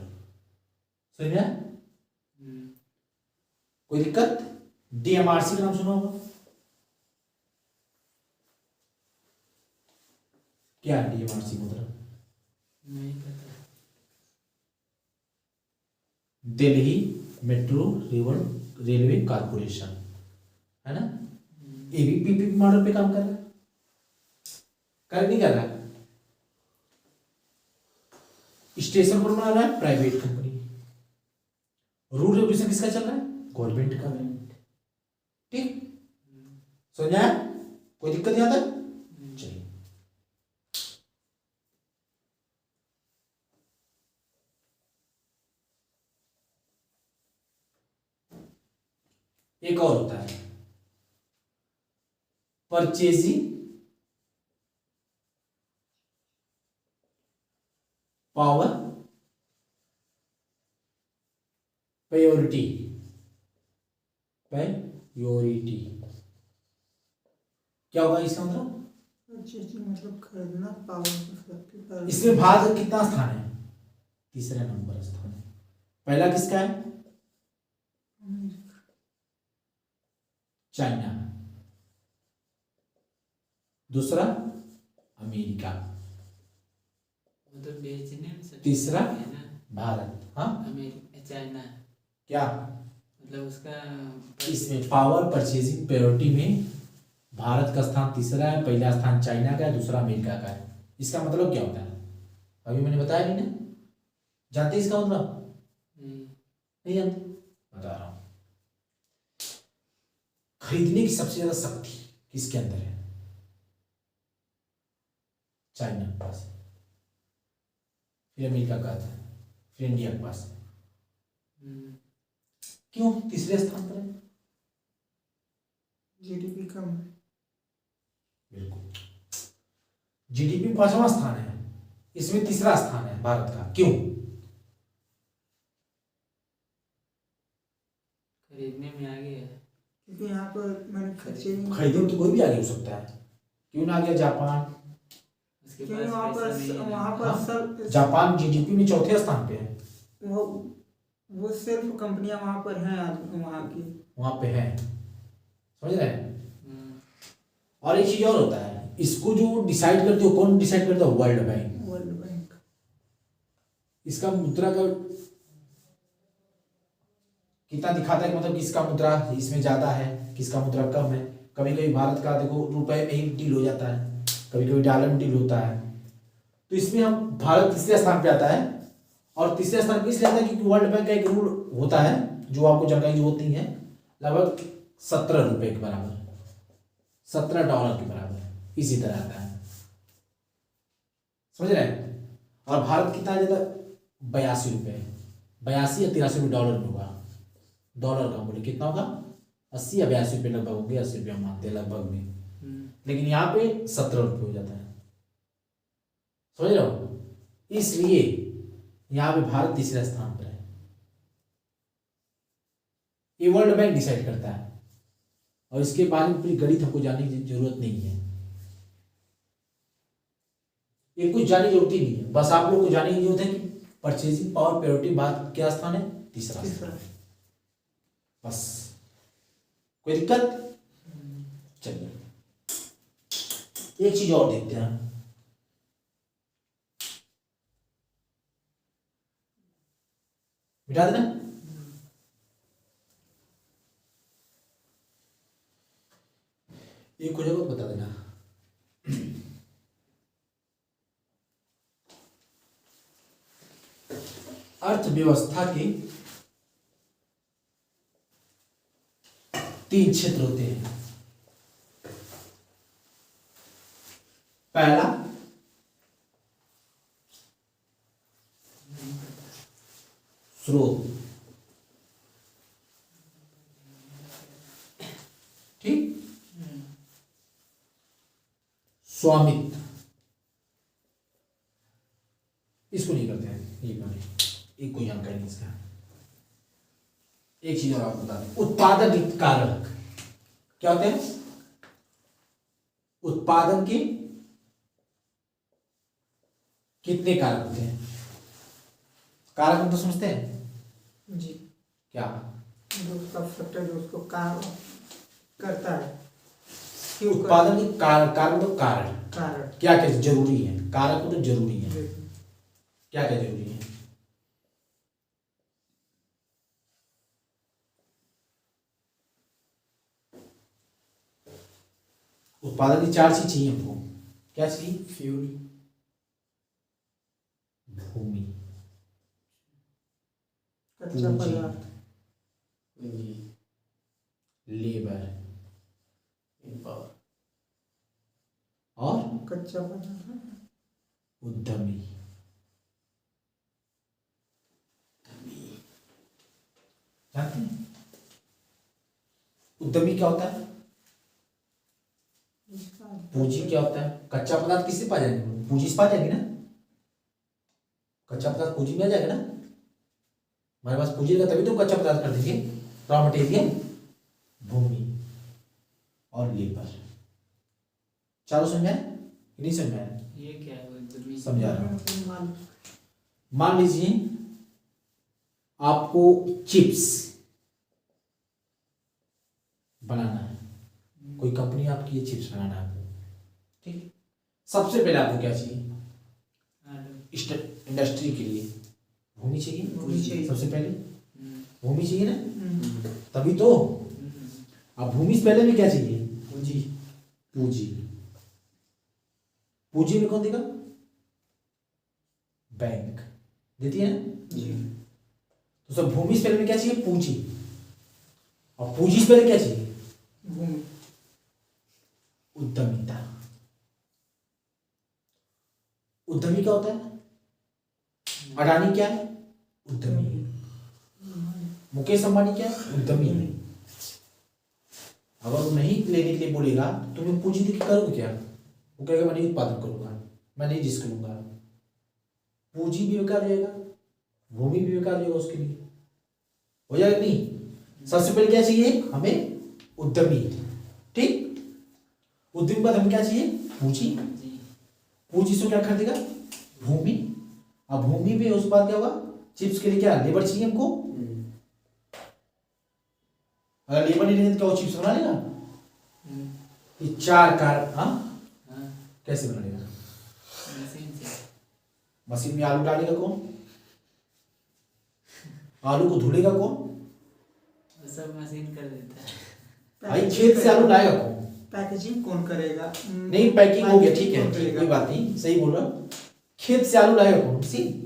Speaker 1: समझ में आया? कोई दिक्कत? डीएमआरसी का नाम सुना होगा? क्या है डीएमआरसी मतलब?
Speaker 3: नहीं पता।
Speaker 1: दिल्ली मेट्रो रेलवे कारपोरेशन, है ना? ये भी पीपीपी मॉडल पे काम कर रहा है, कर नहीं कर रहा है? स्टेशन पर बना रहा है प्राइवेट कंपनी, रूल रेगुलेशन किसका चल रहा है? गवर्नमेंट का। ठीक, समझ आया? कोई दिक्कत यहां तक? चलिए, एक और होता है परचेजिंग पावर प्रायोरिटी। प्रायोरिटी क्या होगा इसका मतलब?
Speaker 4: मतलब खरीदना, पावर।
Speaker 1: इसमें भारत का कितना स्थान है? तीसरा नंबर स्थान है। पहला किसका है? चाइना, दूसरा अमेरिका,
Speaker 3: वो तो बेचने में सबसे
Speaker 1: तीसरा
Speaker 3: आगे है ना।
Speaker 1: भारत। हाँ,
Speaker 3: अमेरिका, चाइना,
Speaker 1: क्या
Speaker 3: मतलब उसका
Speaker 1: इसमें पावर परचेजिंग प्रायोरिटी में भारत का स्थान तीसरा है, पहला स्थान चाइना का है, दूसरा अमेरिका का है। इसका मतलब क्या होता है? अभी मैंने बताया नहीं ना, जानते इसका मतलब? नहीं जानते? बता रहा हूं। खरीदने की सबसे ज्यादा शक्ति किसके अंदर है? चाइना के पास है, फिर अमेरिका का आता है, फिर इंडिया के पास है। क्यों तीसरे स्थान पर है?
Speaker 4: जीडीपी कम है।
Speaker 1: बिल्कुल, जीडीपी में पांचवा स्थान है, इसमें तीसरा स्थान है भारत का। क्यों?
Speaker 3: खरीदने में आगे है।
Speaker 4: क्योंकि यहाँ पर मैन्युफैक्चरिंग,
Speaker 1: खरीदने तो कोई भी आगे हो सकता है। क्यों ना आ गया जापान?
Speaker 3: उसके
Speaker 4: क्योंकि
Speaker 3: पास
Speaker 4: वहाँ
Speaker 3: पैसा नहीं
Speaker 4: पर
Speaker 3: है ना।
Speaker 4: वहाँ पर
Speaker 1: हाँ?
Speaker 4: सब
Speaker 1: जापान जीडीपी में चौथे स्थान पे है,
Speaker 4: वो सिर्फ कंपनियां वहाँ पर हैं, वहाँ की।
Speaker 1: वहां पे है, समझ रहे हैं?
Speaker 3: हम्म,
Speaker 1: और एक चीज और होता है, इसको जो डिसाइड करते हो, कौन डिसाइड करता है? World bank.
Speaker 4: World bank.
Speaker 1: इसका मुद्रा का कितना दिखाता है कि मतलब किसका मुद्रा इसमें ज्यादा है, किसका मुद्रा कम है। कभी कभी भारत का देखो रुपए में ही डील हो जाता है, कभी कभी डॉलर में डील होता है। तो इसमें हम भारत तीसरे स्थान पे आता है। और तीसरे स्थान पे इसलिए आता है क्योंकि वर्ल्ड बैंक का एक रूल होता है जो आपको जानकारी की जरूरत नहीं है, लगभग 17 रुपए के बराबर, $17 के बराबर इसी तरह आता है, समझ रहे हैं? और भारत कितना ज्यादा? 82 रुपए, 82 या 83 रुपये डॉलर में होगा। डॉलर का मूल्य कितना होगा? 80 या 82 रुपये लगभग होंगे, 80 रुपये हम मानते हैं लगभग में, लेकिन यहाँ पे 17 रुपये हो जाता है, समझ रहे हो? इसलिए यहाँ पे भारत तीसरे स्थान पर है। ये वर्ल्ड बैंक डिसाइड करता है, और इसके बारे में पूरी गणित हमको जानने की जरूरत नहीं है, ये कुछ जानने की जरूरत ही नहीं है। बस आप लोग को जानने की जरूरत है कि परचेजिंग पावर प्रायोरिटी भारत क्या स्थान है? तीसरा स्थान। बस, कोई दिक्कत? चलिए एक चीज और देखते हैं। मिटा देना। एक हो जाएगा तो बता देना। अर्थव्यवस्था के 3 क्षेत्र होते हैं। पहला स्रोत, ठीक। स्वामित्व, इसको नहीं करते हैं, ये नहीं, एक कोई जानकारी नहीं इसका। एक चीज और आपको बता दें, उत्पादन कारक क्या होते हैं? उत्पादन के कितने कारक होते हैं? कारक हम तो समझते हैं
Speaker 4: जी।
Speaker 1: क्या?
Speaker 4: जो उसका फैक्टर जो उसको काम करता है क्यों करता
Speaker 1: उत्पादन की कारण तो कारण
Speaker 4: है? कारण
Speaker 1: क्या क्या जरूरी है, कारक तो जरूरी है,
Speaker 4: देखो,
Speaker 1: क्या क्या जरूरी है। उत्पादन की 4 चीज चाहिए हमको, क्या चाहिए?
Speaker 2: फ्यूल,
Speaker 1: भूमि,
Speaker 4: कच्चा
Speaker 1: पूंजी,
Speaker 4: पदार्थ,
Speaker 2: पूंजी,
Speaker 1: लेबर
Speaker 2: पावर,
Speaker 1: और
Speaker 4: कच्चा पदार्थ,
Speaker 1: उद्यमी। जानते हैं उद्यमी क्या होता है?
Speaker 4: इसका
Speaker 1: पूंजी क्या होता है? कच्चा पदार्थ किससे पा जाएंगे? पूंजी से पा जाएंगे ना। कच्चा पदार्थ पूंजी में आ जाएगा ना। हमारे पास पूंजी रहेगा तभी तो कच्चा पदार्थ कर देंगे, रॉ मटेरियल, भूमि और लेबर। चारों समझ आए? नहीं समझ आए?
Speaker 3: ये क्या है वो उद्यमी?
Speaker 1: समझा रहा हूं।
Speaker 4: माल
Speaker 1: मान लीजिए आपको चिप्स बनाना है, कोई कंपनी आपकी ये चिप्स बनाना है आपको, ठीक है। सबसे पहले आपको क्या चाहिए?
Speaker 3: आलू।
Speaker 1: इंडस्ट्री के लिए भूमि चाहिए।
Speaker 4: भूमि चाहिए।
Speaker 1: सबसे पहले
Speaker 3: हम्म,
Speaker 1: भूमि चाहिए ना,
Speaker 4: हम्म,
Speaker 1: तभी तो।
Speaker 3: हम्म,
Speaker 1: अब भूमि से पहले में क्या चाहिए?
Speaker 2: पूंजी,
Speaker 1: पूंजी। पूंजी में कौन देगा? बैंक देती है ना।
Speaker 2: जी,
Speaker 1: तो सब भूमि से पहले में क्या चाहिए? पूंजी। और पूंजी से पहले क्या चाहिए?
Speaker 4: भूमि,
Speaker 1: उद्यमिता। उद्यमी क्या होता है? अडानी क्या है? उद्यमी है। मुकेश अंबानी क्या है? उद्यमी है। अगर वो नहीं लेने के लिए बोलेगा तो तुम्हें पूंजी देके करोगे क्या? वो कहेगा मैं नहीं उत्पादन करूंगा, मैं नहीं रिस्क लूंगा। पूंजी भी बेकार रहेगा, भूमि भी बेकार रहेगा, उसके लिए हो जाएगा नहीं। सबसे पहले क्या चाहिए हमें? उद्यमी, ठीक। उद्यमी के बाद हमें क्या चाहिए? पूंजी।
Speaker 3: जी।
Speaker 1: पूंजी से क्या खरीदेगा? भूमि। अब भूमि में उसके बाद क्या होगा? चिप्स के लिए क्या लेबर चाहिए हमको। अगर लेबर नहीं रहेगा तो क्या वो चिप्स बना लेगा?
Speaker 3: हम्म,
Speaker 1: ये 4 कार। हाँ,
Speaker 3: हाँ,
Speaker 1: कैसे बना लेगा?
Speaker 3: मशीन से।
Speaker 1: मशीन में आलू डालेगा कौन? आलू को धुलेगा कौन?
Speaker 3: वो सब मशीन कर देता है।
Speaker 1: भाई खेत से आलू लाएगा कौन?
Speaker 4: पैकेजिंग कौन करेगा?
Speaker 1: नहीं, पैकिंग हो गया, ठीक है,
Speaker 4: कौन
Speaker 1: ठीक,
Speaker 4: करेगा?
Speaker 1: कोई बात नहीं, सही बोल रहा हूं। खेत से आलू लाएगा कौन? मशीन।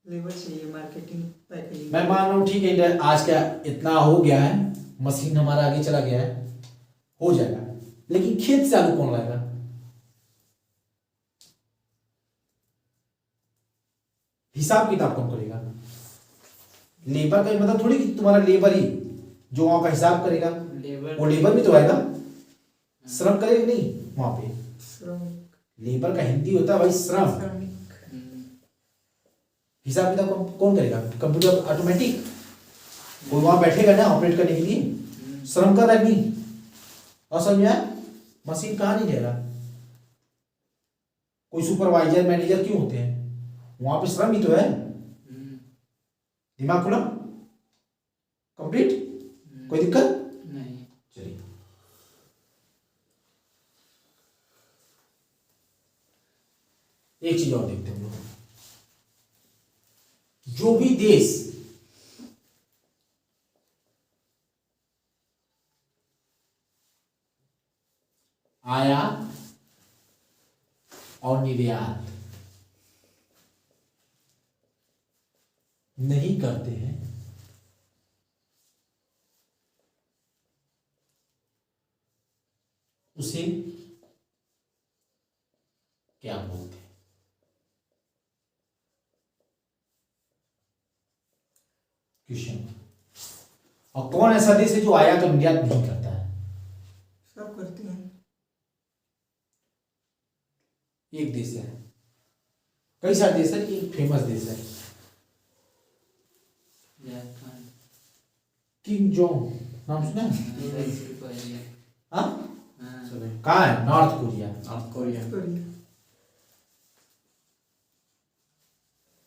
Speaker 4: लेबर चाहिए, मार्केटिंग, पैकेजिंग।
Speaker 1: मैं मान रहा हूँ ठीक है, आज क्या इतना हो गया है, मशीन हमारा आगे चला गया है, हो जाएगा, लेकिन खेत से आलू कौन लाएगा? हिसाब किताब कौन करेगा? लेबर का मतलब थोड़ी कि तुम्हारा लेबर ही जो वहां का हिसाब करेगा,
Speaker 3: लेबर
Speaker 1: वो लेबर भी तो आएगा, श्रम करेगा नहीं वहां पे।
Speaker 4: श्रमिक,
Speaker 1: लेबर का हिंदी होता है भाई श्रम।
Speaker 4: श्रमिक,
Speaker 3: हम्म,
Speaker 1: हिसाब किताब कौन करेगा? कंप्यूटर ऑटोमेटिक, कोई वहां बैठेगा ना ऑपरेट करने के लिए, श्रम कर रहा है नहीं। और समझ में आया? मशीन कहाँ नहीं रहेगा। कोई सुपरवाइजर मैनेजर क्यों होते हैं? वहां पे श्रम ही तो है। दिमाग खुला, कंप्लीट, कोई दिक्कत
Speaker 3: नहीं।
Speaker 1: चलिए। एक चीज और देखते हैं हम लोग। जो भी देश आयात और निर्यात नहीं करते हैं, उसे क्या बोलते हैं? क्वेश्चन। और कौन ऐसा देश है जो आयात और निर्यात नहीं करता है?
Speaker 4: सब करते हैं।
Speaker 1: एक देश है, कई सारे देश है, एक फेमस देश है,
Speaker 3: जापान।
Speaker 1: किम जोंग, नाम सुना है?
Speaker 3: South Korea.
Speaker 1: हाँ,
Speaker 3: हाँ,
Speaker 2: सुने,
Speaker 1: कहाँ है? North Korea.
Speaker 2: North Korea,
Speaker 4: Korea,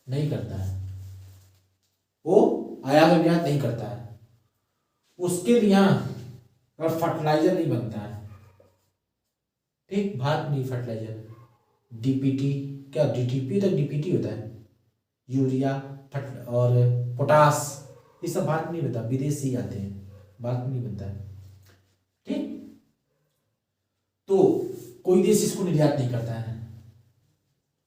Speaker 1: नहीं करता है। वो आयात और निर्यात नहीं करता है, उसके लिए और फर्टिलाइजर नहीं बनता है, ठीक, भारत में फर्टिलाइजर डीपीटी, क्या डीटीपी तो डीपीटी होता है, यूरिया और पोटास, ये सब भारत में नहीं बनता, विदेश से ही आते हैं, भारत में नहीं बनता है, ठीक। तो कोई देश इसको निर्यात नहीं करता है।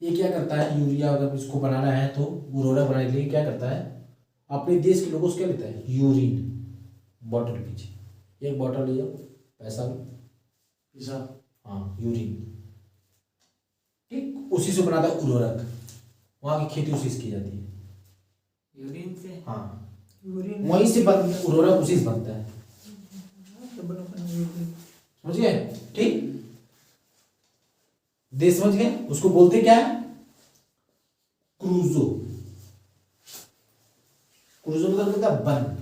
Speaker 1: ये क्या करता है, यूरिया अगर इसको बनाना है तो उर्वरक बनाने के लिए क्या करता है, अपने देश के लोगों से क्या लेता है, यूरिन बॉटल पीछे, एक बॉटल ले जाओ, पैसा भी,
Speaker 2: पिज़्ज़ा,
Speaker 1: हाँ यूरिन, ठीक, उसी से बनाता है उर्वरक, वहाँ की खेती उसी से की जाती है,
Speaker 3: यूरिन से।
Speaker 1: हाँ
Speaker 4: यूरिन
Speaker 1: वहीं से उर्वरक उसी से बनता है,
Speaker 4: यूरिन
Speaker 1: समझ गए, ठीक। देश समझ गए, उसको बोलते क्या है, क्रूजो, क्रूजो मतलब होता है वन,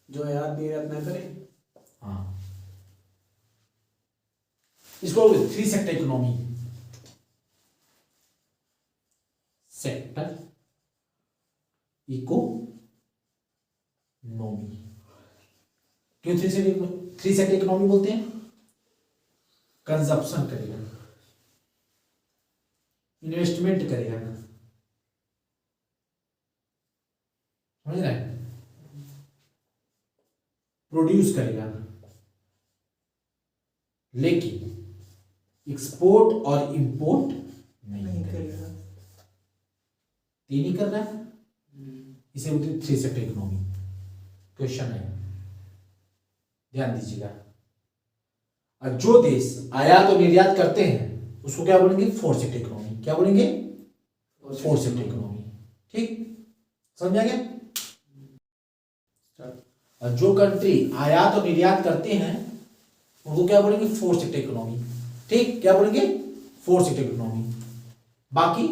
Speaker 2: जो आयात निर्यात ना करे।
Speaker 1: हाँ, इसको 3 सेक्टर इकोनॉमी, सेक्टर इकोनॉमी, क्यों 3 सेक्टर इकोनॉमी बोलते हैं, कंजप्शन करेगा, इन्वेस्टमेंट करेगा ना, समझ रहे हैं, प्रोड्यूस करेगा ना, लेकिन एक्सपोर्ट और इंपोर्ट नहीं
Speaker 4: नहीं
Speaker 1: करेगा,
Speaker 4: करेगा।
Speaker 1: ये नहीं कर रहा है, इसे बोलते हैं 3 सेक्टर इकोनॉमी। क्वेश्चन है, ध्यान दीजिएगा, और जो देश आयात और निर्यात करते हैं उसको क्या बोलेंगे, 4 सेक्टर इकोनॉमी, क्या बोलेंगे, 4 सेक्टर इकोनॉमी, ठीक, समझ आ गया। और जो कंट्री आयात और निर्यात करते हैं उनको क्या बोलेंगे, 4 सेक्टर इकोनॉमी, ठीक, क्या बोलेंगे, 4 सेक्टर इकोनॉमी। बाकी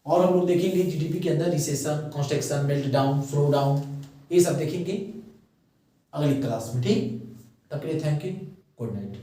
Speaker 1: और हम लोग देखेंगे जीडीपी के अंदर recession, construction, melt down, slow down, ये सब देखेंगे अगली क्लास में, ठीक। तब के लिए थैंक यू, गुड नाइट।